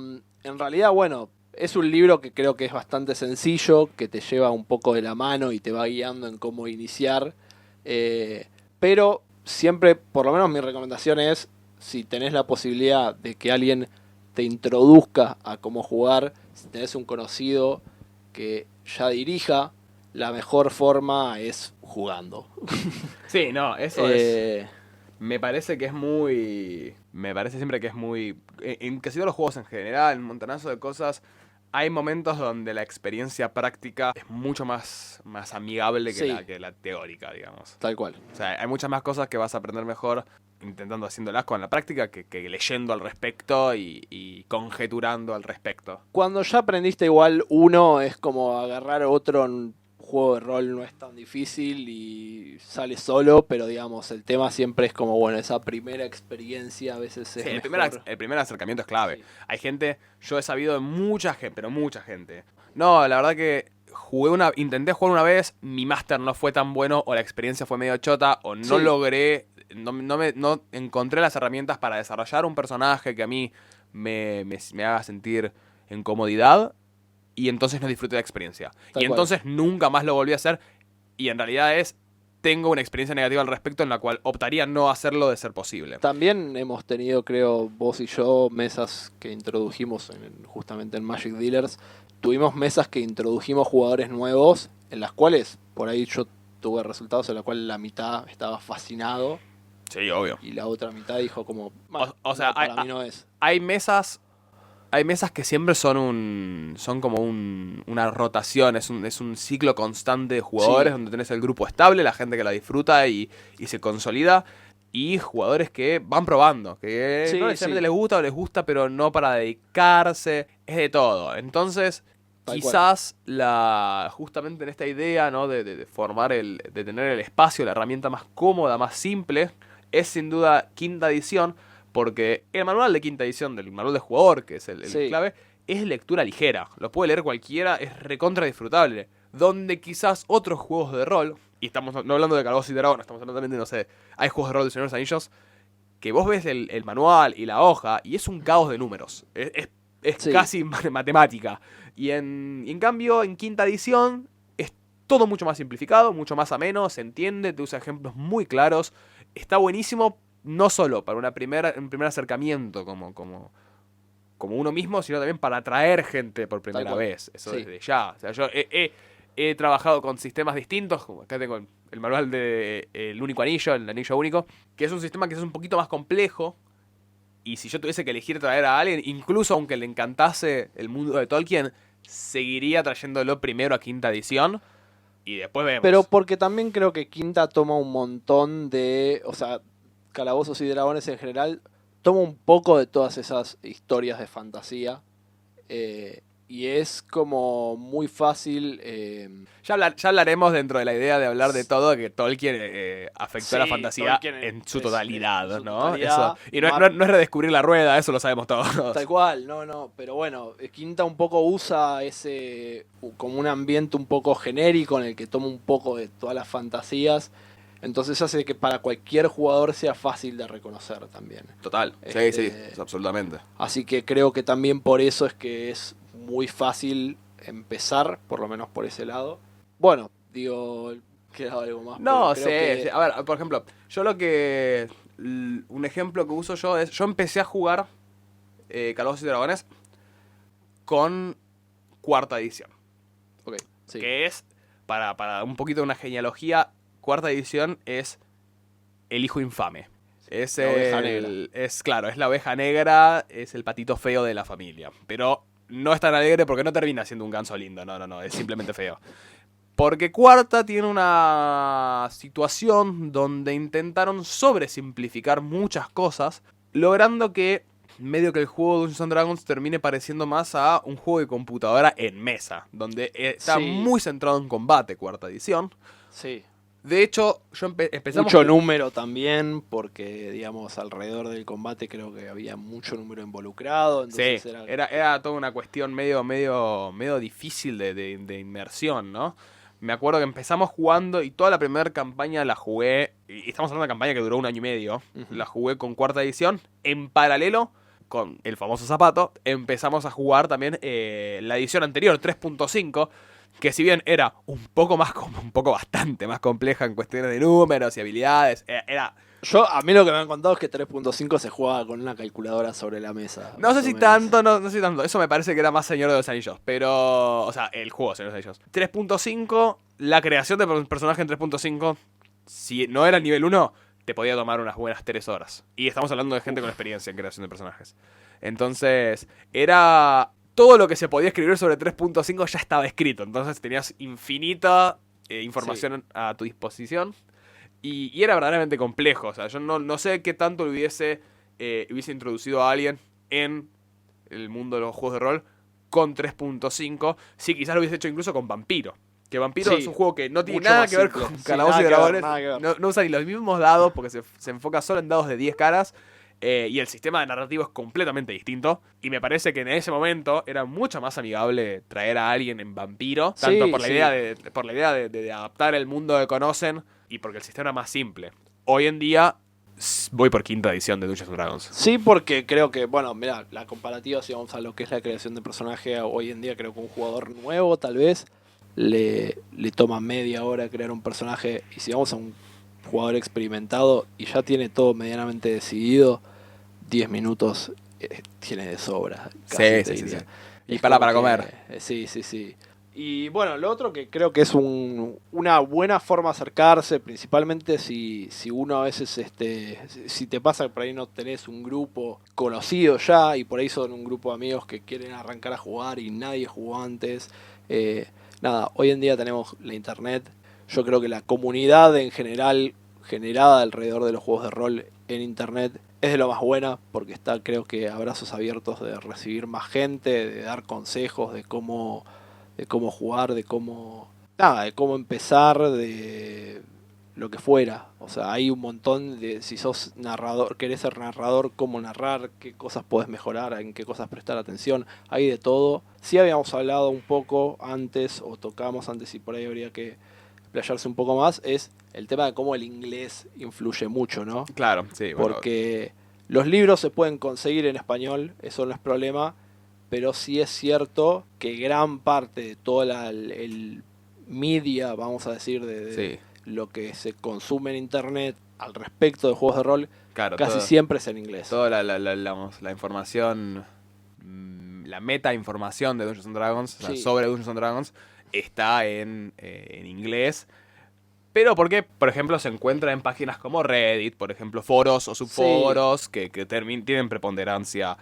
en realidad, bueno, es un libro que creo que es bastante sencillo, que te lleva un poco de la mano y te va guiando en cómo iniciar. Pero siempre, por lo menos mi recomendación es, si tenés la posibilidad de que alguien te introduzca a cómo jugar, si tenés un conocido que ya dirija, la mejor forma es jugando. Sí, no, eso es... Me parece que es muy... Me parece siempre que es muy... En casi todos los juegos en general, en un montonazo de cosas, hay momentos donde la experiencia práctica es mucho más amigable que la teórica, digamos. Tal cual. O sea, hay muchas más cosas que vas a aprender mejor intentando haciéndolas con la práctica que leyendo al respecto y conjeturando al respecto. Cuando ya aprendiste igual uno, es como agarrar otro juego de rol, no es tan difícil y sale solo, pero digamos, el tema siempre es como, bueno, esa primera experiencia a veces es mejor. El primer acercamiento es clave. Sí. Hay gente, yo he sabido de mucha gente, pero mucha gente. No, la verdad que intenté jugar una vez, mi máster no fue tan bueno, o la experiencia fue medio chota, o no logré, no encontré las herramientas para desarrollar un personaje que a mí me haga sentir en comodidad, y entonces no disfruté la experiencia. Tal y entonces nunca más lo volví a hacer, y en realidad tengo una experiencia negativa al respecto en la cual optaría no hacerlo de ser posible. También hemos tenido, creo, vos y yo, mesas que introdujimos justamente en Magic Dealers. Tuvimos mesas que introdujimos jugadores nuevos, en las cuales, por ahí yo tuve resultados en la cual la mitad estaba fascinado. Sí, obvio. Y la otra mitad dijo como, o sea, para mí no es. Hay mesas que siempre son como una rotación, es un ciclo constante de jugadores, donde tenés el grupo estable, la gente que la disfruta y se consolida, y jugadores que van probando, que no necesariamente les gusta o les gusta, pero no para dedicarse, es de todo. Entonces, quizás justamente en esta idea, ¿no? de formar de tener el espacio, la herramienta más cómoda, más simple, es sin duda quinta edición, porque el manual de quinta edición del manual de jugador, que es el clave, es lectura ligera. Lo puede leer cualquiera, es recontra disfrutable. Donde quizás otros juegos de rol, y estamos no hablando de Calabozos y Dragones, estamos hablando también de, no sé, hay juegos de rol de Señor de los Anillos, que vos ves el manual y la hoja, y es un caos de números. Es es Sí. casi matemática. Y en cambio, en quinta edición, es todo mucho más simplificado, mucho más ameno, se entiende, te usa ejemplos muy claros. Está buenísimo, no solo para un primer acercamiento como uno mismo, sino también para atraer gente por primera cual. vez. Eso Sí. desde ya. O sea, yo he trabajado con sistemas distintos, como acá tengo el manual de El Único Anillo, el Anillo Único, que es un sistema que es un poquito más complejo. Y si yo tuviese que elegir traer a alguien, incluso aunque le encantase el mundo de Tolkien, seguiría trayéndolo primero a quinta edición y después vemos. Pero porque también creo que Quinta toma un montón de, o sea, Calabozos y Dragones en general, toma un poco de todas esas historias de fantasía. Y es como muy fácil. Ya hablaremos dentro de la idea de hablar de todo, que Tolkien afectó a la Sí, fantasía Tolkien en su es- totalidad, en su ¿no? totalidad. Eso. Y no es redescubrir la rueda, eso lo sabemos todos. Tal cual, no, pero bueno, Quinta un poco usa ese como un ambiente un poco genérico en el que toma un poco de todas las fantasías, entonces hace que para cualquier jugador sea fácil de reconocer también. Total. Este- Sí, absolutamente. Así que creo que también por eso es que es muy fácil empezar, por lo menos por ese lado. Bueno, digo, queda algo más. No, pero sí, creo que- sí. A ver, por ejemplo, un ejemplo que uso yo es, yo empecé a jugar Calabozos y Dragones con cuarta edición. Ok, sí. Que es, para un poquito de una genealogía, cuarta edición es el hijo infame. Es La oveja negra. claro, es la oveja negra, es el patito feo de la familia. Pero no es tan alegre porque no termina siendo un ganso lindo, no, es simplemente feo. Porque cuarta tiene una situación donde intentaron sobresimplificar muchas cosas, logrando que medio que el juego de Dungeons and Dragons termine pareciendo más a un juego de computadora en mesa, donde está Sí. muy centrado en combate, cuarta edición. Sí. De hecho, empezamos... Mucho número también, porque digamos alrededor del combate creo que había mucho número involucrado. Sí, Entonces era toda una cuestión medio difícil de inmersión, ¿no? Me acuerdo que empezamos jugando y toda la primera campaña la jugué, y estamos hablando de una campaña que duró 1 año y medio, Ujú. la jugué con cuarta edición, en paralelo con el famoso zapato, empezamos a jugar también la edición anterior, 3.5, que si bien era un poco bastante más compleja en cuestiones de números y habilidades, era... a mí lo que me han contado es que 3.5 se jugaba con una calculadora sobre la mesa. No más sé o si menos. tanto, no sé si tanto. Eso me parece que era más Señor de los Anillos. Pero, o sea, el juego Señor de los Anillos. 3.5, la creación de personaje en 3.5, si no era el nivel 1, te podía tomar unas buenas 3 horas. Y estamos hablando de gente con experiencia en creación de personajes. Entonces, era... Todo lo que se podía escribir sobre 3.5 ya estaba escrito. Entonces tenías infinita información a tu disposición. Y era verdaderamente complejo. O sea, yo no sé qué tanto le hubiese introducido a alguien en el mundo de los juegos de rol con 3.5. Sí, quizás lo hubiese hecho incluso con Vampiro. Que Vampiro Sí, es un juego que no tiene mucho nada más que ver simple. con Sí, Calabozos y nada que ver, Dragones. nada que ver. No usa ni los mismos dados porque se enfoca solo en dados de 10 caras. Y el sistema de narrativo es completamente distinto. Y me parece que en ese momento era mucho más amigable traer a alguien en Vampiro. Tanto Sí, por la sí. idea de adaptar el mundo que conocen y porque el sistema era más simple. Hoy en día voy por quinta edición de Dungeons and Dragons. Sí, porque creo que, bueno, mira, la comparativa, si vamos a lo que es la creación de personaje hoy en día, creo que un jugador nuevo tal vez le toma media hora crear un personaje. Y si vamos a un jugador experimentado y ya tiene todo medianamente decidido, 10 minutos tiene de sobra. Casi te diría. Y Es para como comer. que, sí. Y bueno, lo otro que creo que es una buena forma de acercarse, principalmente si uno a veces, si te pasa que por ahí no tenés un grupo conocido ya y por ahí son un grupo de amigos que quieren arrancar a jugar y nadie jugó antes. Nada, hoy en día tenemos la internet. Yo creo que la comunidad en general generada alrededor de los juegos de rol en internet es de lo más buena porque está, creo que, a brazos abiertos de recibir más gente, de dar consejos de cómo jugar, de cómo empezar, de lo que fuera. O sea, hay un montón de, si sos narrador, querés ser narrador, cómo narrar, qué cosas podés mejorar, en qué cosas prestar atención, hay de todo. Sí habíamos hablado un poco antes, o tocamos antes y por ahí habría que explayarse un poco más, es el tema de cómo el inglés influye mucho, ¿no? Claro, sí. Bueno, Porque los libros se pueden conseguir en español, eso no es problema, pero sí es cierto que gran parte de toda el media, vamos a decir, de lo que se consume en internet al respecto de juegos de rol, claro, casi siempre es en inglés. Toda la información, la meta información de Dungeons and Dragons, o sea, sobre Dungeons and Dragons, está en inglés. Pero porque, por ejemplo, se encuentra en páginas como Reddit, por ejemplo, foros o subforos que tienen preponderancia.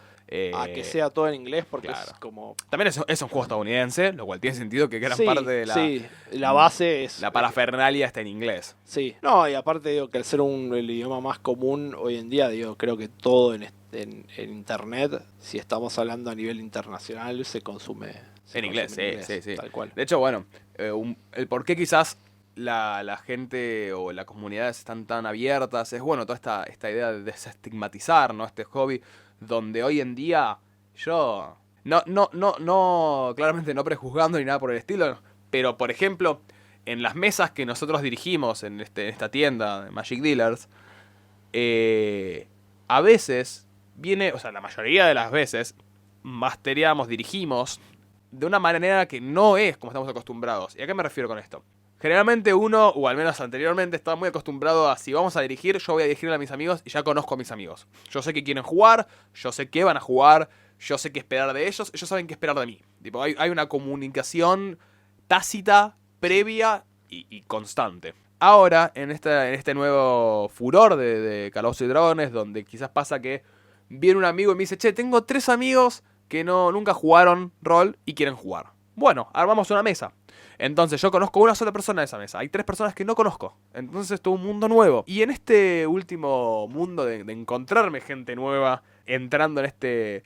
A que sea todo en inglés, porque claro. es como... También es un juego estadounidense, lo cual tiene sentido que gran parte de la base es... La parafernalia está en inglés. Sí. No, y aparte digo que al ser el idioma más común hoy en día, digo, creo que todo en internet, si estamos hablando a nivel internacional, se consume en inglés. Sí. Tal cual. De hecho, bueno, el por qué quizás la gente o las comunidades están tan abiertas es, bueno, toda esta idea de desestigmatizar, ¿no? Este hobby donde hoy en día yo no claramente no prejuzgando ni nada por el estilo, pero por ejemplo, en las mesas que nosotros dirigimos en esta tienda de Magic Dealers, a veces viene, o sea, la mayoría de las veces mastereamos, dirigimos de una manera que no es como estamos acostumbrados. ¿Y a qué me refiero con esto? Generalmente uno, o al menos anteriormente, estaba muy acostumbrado a si vamos a dirigir, yo voy a dirigirle a mis amigos y ya conozco a mis amigos. Yo sé que quieren jugar, yo sé qué van a jugar, yo sé qué esperar de ellos saben qué esperar de mí. Tipo, hay una comunicación tácita, previa y constante. Ahora, en este nuevo furor de Calabozos y Dragones, donde quizás pasa que viene un amigo y me dice, che, tengo 3 amigos que nunca jugaron rol y quieren jugar. Bueno, armamos una mesa. Entonces yo conozco una sola persona de esa mesa. Hay 3 personas que no conozco. Entonces es todo un mundo nuevo. Y en este último mundo de encontrarme gente nueva, entrando en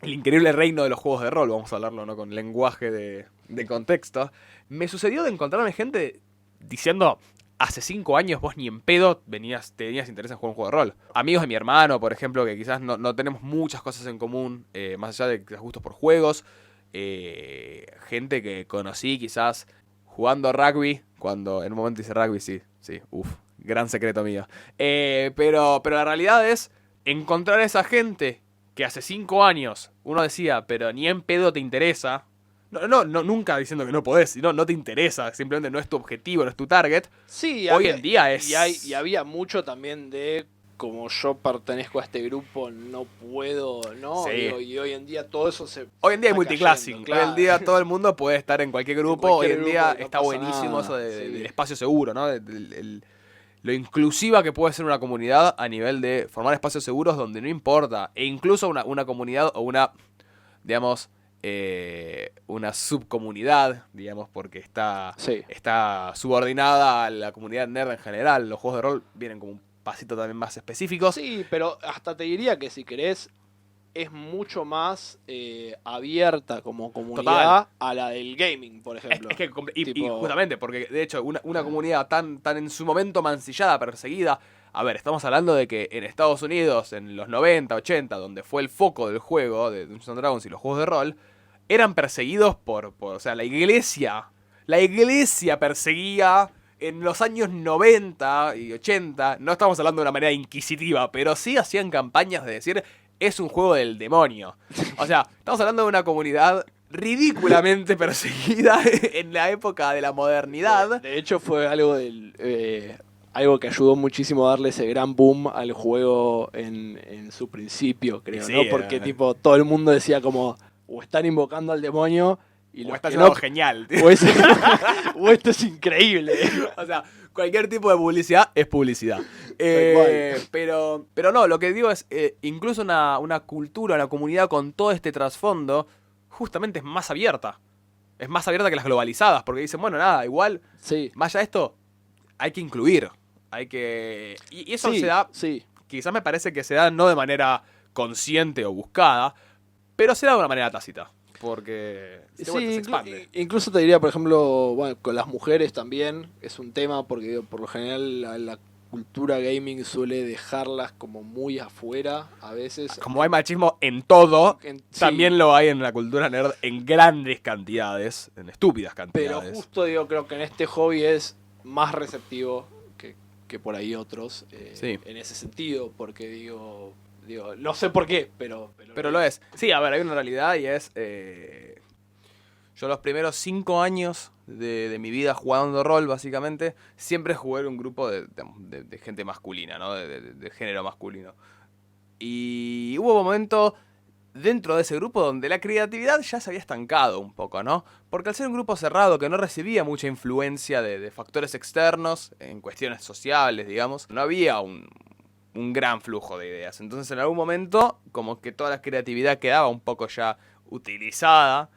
el increíble reino de los juegos de rol, vamos a hablarlo, ¿no? Con lenguaje de contexto, me sucedió de encontrarme gente diciendo, hace 5 años vos ni en pedo tenías interés en jugar un juego de rol. Amigos de mi hermano, por ejemplo, que quizás no tenemos muchas cosas en común, más allá de gustos por juegos. Gente que conocí quizás jugando rugby, cuando en un momento hice rugby, sí, gran secreto mío. Pero la realidad es encontrar a esa gente que hace 5 años uno decía, pero ni en pedo te interesa. No, nunca diciendo que no podés, no te interesa, simplemente no es tu objetivo, no es tu target. Sí, hoy en día es... Y había mucho también de... Como yo pertenezco a este grupo, no puedo, ¿no? Sí. Y hoy en día todo eso se... Hoy en día hay multiclassing. Claro. Hoy en día todo el mundo puede estar en cualquier grupo. Hoy en día está buenísimo eso del espacio seguro, ¿no? Lo inclusiva que puede ser una comunidad a nivel de formar espacios seguros donde no importa. E incluso una comunidad o digamos, una subcomunidad, digamos, porque está subordinada a la comunidad nerd en general. Los juegos de rol vienen como un pasito también más específicos. Sí, pero hasta te diría que si querés es mucho más abierta como comunidad a la del gaming, por ejemplo. Y justamente, porque de hecho una comunidad tan en su momento mancillada, perseguida. A ver, estamos hablando de que en Estados Unidos, en los 90, 80, donde fue el foco del juego de Dungeons and Dragons y los juegos de rol, eran perseguidos o sea, la iglesia perseguía en los años 90 y 80, no estamos hablando de una manera inquisitiva, pero sí hacían campañas de decir, es un juego del demonio. O sea, estamos hablando de una comunidad ridículamente perseguida en la época de la modernidad. De hecho, fue algo algo que ayudó muchísimo a darle ese gran boom al juego en su principio, creo, sí, ¿no? Porque todo el mundo decía como, o están invocando al demonio... o está haciendo algo genial. O esto es increíble. O sea, cualquier tipo de publicidad es publicidad. Pero no, lo que digo es, incluso una cultura, una comunidad con todo este trasfondo, justamente es más abierta. Es más abierta que las globalizadas, porque dicen, bueno, nada, igual, más allá de esto, hay que incluir. Y eso se da, quizás me parece que se da no de manera consciente o buscada, pero se da de una manera tácita. Porque se expande. Incluso te diría, por ejemplo, bueno, con las mujeres también es un tema, porque por lo general la cultura gaming suele dejarlas como muy afuera a veces. Como hay machismo en todo, también lo hay en la cultura nerd en grandes cantidades, en estúpidas cantidades. Pero justo creo que en este hobby es más receptivo que por ahí otros en ese sentido, porque Digo, no sé por qué, pero Pero lo es. Sí, a ver, hay una realidad y es... yo los primeros 5 años de mi vida jugando rol, básicamente, siempre jugué en un grupo de gente masculina, ¿no? De género masculino. Y hubo un momento dentro de ese grupo donde la creatividad ya se había estancado un poco, ¿no? Porque al ser un grupo cerrado que no recibía mucha influencia de factores externos, en cuestiones sociales, digamos, no había un gran flujo de ideas. Entonces en algún momento como que toda la creatividad quedaba un poco ya utilizada.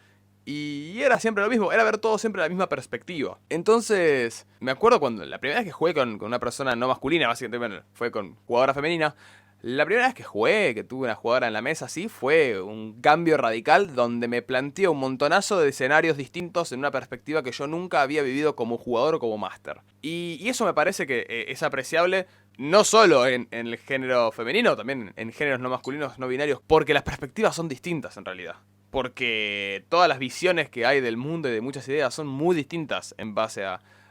Y era siempre lo mismo, era ver todo siempre de la misma perspectiva. Entonces, me acuerdo cuando la primera vez que jugué con una persona no masculina, básicamente bueno, fue con jugadora femenina. La primera vez que jugué, que tuve una jugadora en la mesa así, fue un cambio radical donde me planteó un montonazo de escenarios distintos en una perspectiva que yo nunca había vivido como jugador o como máster. Y eso me parece que es apreciable no solo en el género femenino, también en géneros no masculinos, no binarios, porque las perspectivas son distintas en realidad. Porque todas las visiones que hay del mundo y de muchas ideas son muy distintas en base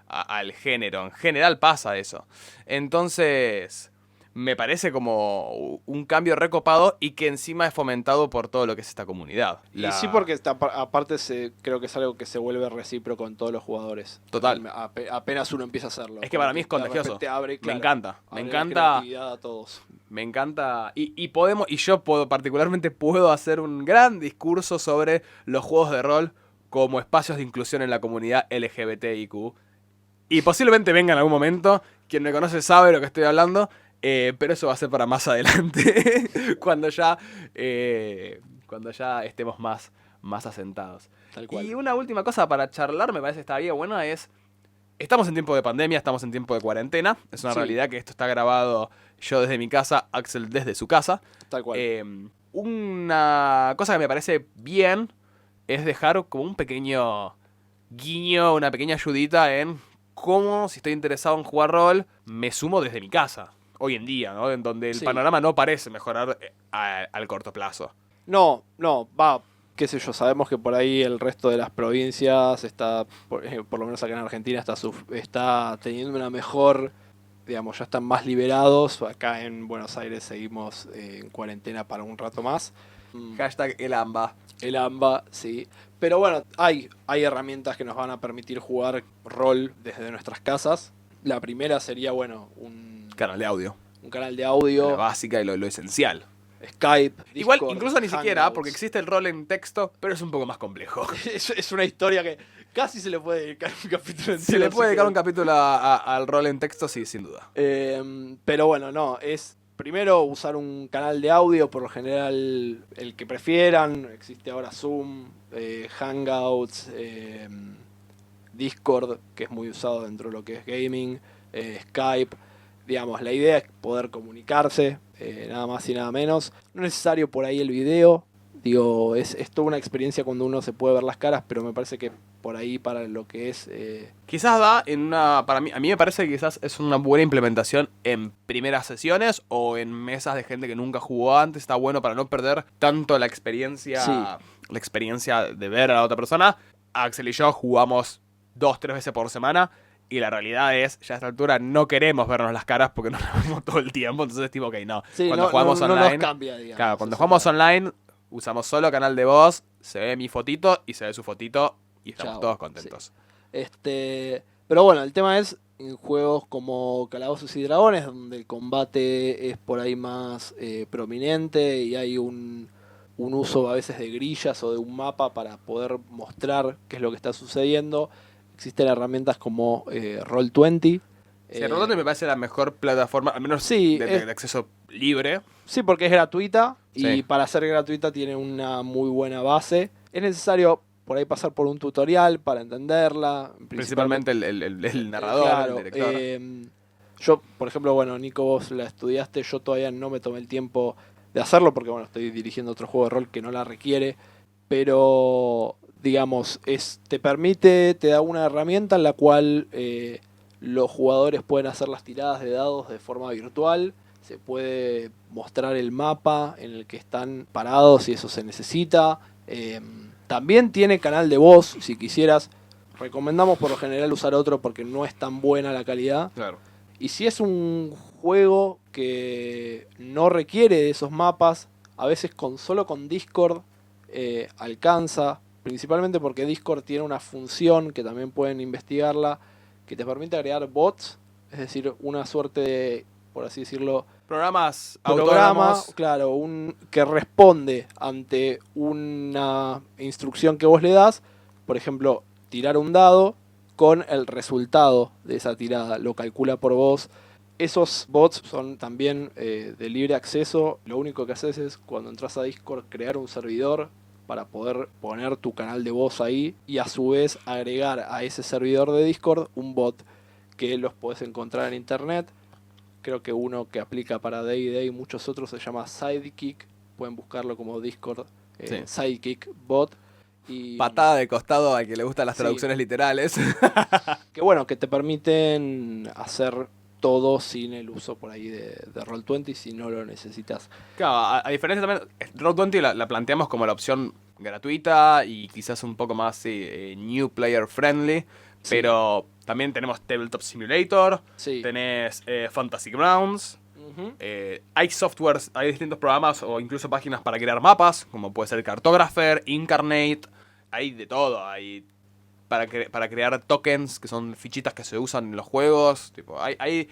al género. En general pasa eso. Entonces, me parece como un cambio recopado y que encima es fomentado por todo lo que es esta comunidad. Y sí, porque aparte creo que es algo que se vuelve recíproco en todos los jugadores. Total. Apenas uno empieza a hacerlo. Es que para mí es Porque de contagioso. repente abre, claro, Me encanta. Me abre la encanta. creatividad a todos. Me encanta. Y yo particularmente puedo hacer un gran discurso sobre los juegos de rol como espacios de inclusión en la comunidad LGBTIQ. Y posiblemente venga en algún momento. Quien me conoce sabe de lo que estoy hablando. Pero eso va a ser para más adelante. cuando ya estemos más asentados. Tal cual. Y una última cosa para charlar, me parece que estaría buena, es... Estamos en tiempo de pandemia, estamos en tiempo de cuarentena. Es una realidad que esto está grabado yo desde mi casa, Axel desde su casa. Tal cual. Una cosa que me parece bien es dejar como un pequeño guiño, una pequeña ayudita en cómo, si estoy interesado en jugar rol, me sumo desde mi casa. Hoy en día, ¿no? En donde el panorama no parece mejorar al corto plazo. No, qué sé yo, sabemos que por ahí el resto de las provincias está, por lo menos acá en Argentina, está teniendo una mejor, digamos, ya están más liberados. Acá en Buenos Aires seguimos en cuarentena para un rato más. Hashtag el AMBA. El AMBA, sí. Pero bueno, hay herramientas que nos van a permitir jugar rol desde nuestras casas. La primera sería, bueno, un Canal de audio. un canal de audio, La básica y lo esencial. Skype, Igual, Discord, incluso ni siquiera, Hangouts. porque existe el rol en texto, pero es un poco más complejo. Es una historia que casi se le puede dedicar un capítulo entero. Se le puede si dedicar un querés. capítulo al rol en texto, sí, sin duda. Pero bueno, no, es primero usar un canal de audio, por lo general el que prefieran. Existe ahora Zoom, Hangouts, Discord, que es muy usado dentro de lo que es gaming, Skype. Digamos, la idea es poder comunicarse, nada más y nada menos. No es necesario por ahí el video. Digo, es toda una experiencia cuando uno se puede ver las caras, pero me parece que por ahí para lo que es... Quizás da en una... Para mí, a mí me parece que quizás es una buena implementación en primeras sesiones o en mesas de gente que nunca jugó antes. Está bueno para no perder tanto la experiencia, Sí. la experiencia de ver a la otra persona. Axel y yo jugamos 2-3 veces por semana. Y la realidad es, ya a esta altura no queremos vernos las caras porque no nos vemos todo el tiempo. Entonces, tipo, ok, no. Sí, Cuando no, jugamos no online... nos cambia, digamos. Claro, cuando Eso jugamos está- online, usamos solo canal de voz, se ve mi fotito y se ve su fotito y estamos Chao. todos contentos. Pero bueno, el tema es en juegos como Calabozos y Dragones, donde el combate es por ahí más prominente y hay un uso a veces de grillas o de un mapa para poder mostrar qué es lo que está sucediendo. Existen herramientas como Roll20. Sí, Roll20 me parece la mejor plataforma, al menos Sí, de acceso libre. Sí, porque es gratuita y Sí. para ser gratuita tiene una muy buena base. Es necesario por ahí pasar por un tutorial para entenderla. Principalmente el narrador, claro, el director. Yo, por ejemplo, bueno, Nico, vos la estudiaste, yo todavía no me tomé el tiempo de hacerlo porque, bueno, estoy dirigiendo otro juego de rol que no la requiere, pero, digamos, te da una herramienta en la cual los jugadores pueden hacer las tiradas de dados de forma virtual, se puede mostrar el mapa en el que están parados si eso se necesita. También tiene canal de voz, si quisieras. Recomendamos por lo general usar otro porque no es tan buena la calidad. Claro. Y si es un juego que no requiere de esos mapas, a veces solo con Discord alcanza, principalmente porque Discord tiene una función que también pueden investigarla, que te permite agregar bots, es decir, una suerte de, por así decirlo, Programas programa, autónomos. claro, que responde ante una instrucción que vos le das, por ejemplo, tirar un dado con el resultado de esa tirada, lo calcula por vos. Esos bots son también de libre acceso, lo único que haces es cuando entras a Discord crear un servidor para poder poner tu canal de voz ahí y a su vez agregar a ese servidor de Discord un bot que los podés encontrar en internet. Creo que uno que aplica para D&D y muchos otros se llama Sidekick. Pueden buscarlo como Discord Sí. Sidekick Bot. Y Patada de costado al que le gustan las Sí. traducciones literales. que bueno, que te permiten hacer todo sin el uso por ahí de Roll20 si no lo necesitas. Claro, a diferencia también, Roll20 la planteamos como la opción gratuita y quizás un poco más new player friendly, Sí. pero también tenemos Tabletop Simulator, Sí. tenés Fantasy Grounds, Ujú. hay softwares, hay distintos programas o incluso páginas para crear mapas, como puede ser Cartographer, Incarnate, hay de todo, hay para crear tokens, que son fichitas que se usan en los juegos, tipo, hay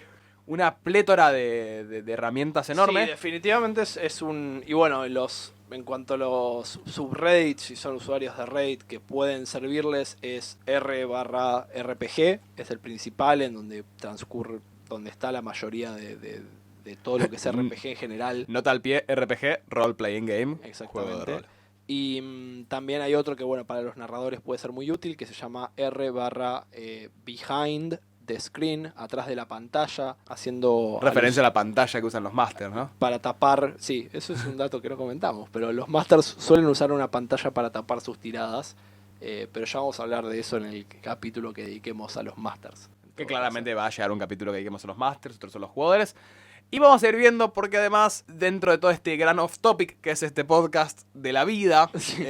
una plétora de herramientas enorme. Sí, definitivamente es un... Y bueno, en cuanto a los subreddits, si son usuarios de Reddit que pueden servirles, es r/rpg, es el principal en donde transcurre, donde está la mayoría de todo lo que es RPG en general. Nota al pie, RPG, Role Playing Game, juego de Exactamente. rol. Y también hay otro que, bueno, para los narradores puede ser muy útil, que se llama r/behind the screen, atrás de la pantalla, haciendo Referencia a la pantalla que usan los masters, ¿no? para tapar, sí, eso es un dato que no comentamos, pero los masters suelen usar una pantalla para tapar sus tiradas, pero ya vamos a hablar de eso en el capítulo que dediquemos a los masters. Que claramente va a llegar un capítulo que dediquemos a los masters, otros a los jugadores. Y vamos a ir viendo porque además, dentro de todo este gran off topic que es este podcast de la vida, Sí.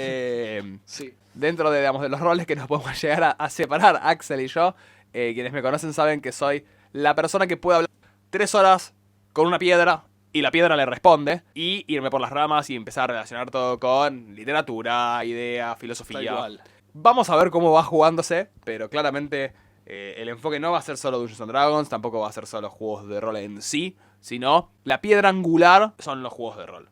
Sí. dentro de, digamos, de los roles que nos podemos llegar a separar, Axel y yo, quienes me conocen saben que soy la persona que puede hablar 3 horas con una piedra y la piedra le responde, y irme por las ramas y empezar a relacionar todo con literatura, idea, Tal filosofía. cual. Vamos a ver cómo va jugándose, pero claramente el enfoque no va a ser solo Dungeons and Dragons, tampoco va a ser solo juegos de rol en sí, sino la piedra angular son los juegos de rol.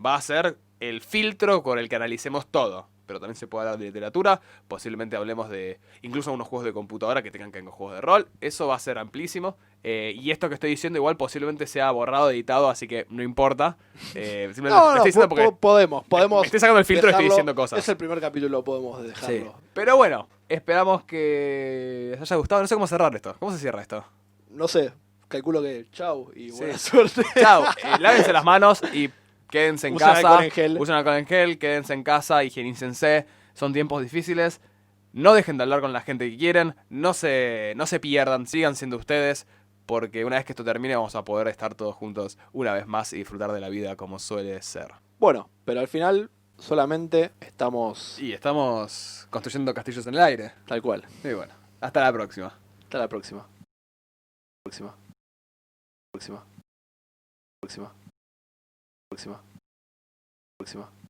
Va a ser el filtro con el que analicemos todo. Pero también se puede hablar de literatura, posiblemente hablemos de incluso unos juegos de computadora que tengan que ver con juegos de rol. Eso va a ser amplísimo. Y esto que estoy diciendo igual posiblemente sea borrado, editado, así que no importa. Simplemente No, estoy diciendo porque podemos. me estoy sacando el filtro y estoy dejarlo. diciendo cosas. Es el primer capítulo, podemos dejarlo. Sí. Pero bueno, esperamos que les haya gustado. No sé cómo cerrar esto. ¿Cómo se cierra esto? No sé, calculo que chau y Sí. buena suerte. Chao, lávense las manos y quédense en Usen casa. alcohol en gel. Usen alcohol en gel, quédense en casa, higienícense. Son tiempos difíciles. No dejen de hablar con la gente que quieren. No se pierdan, sigan siendo ustedes. Porque una vez que esto termine vamos a poder estar todos juntos una vez más y disfrutar de la vida como suele ser. Bueno, pero al final solamente estamos Y estamos construyendo castillos en el aire. tal cual. Y bueno, hasta la próxima. Hasta la próxima. Próxima. Próxima. Próxima. Próxima. Próxima.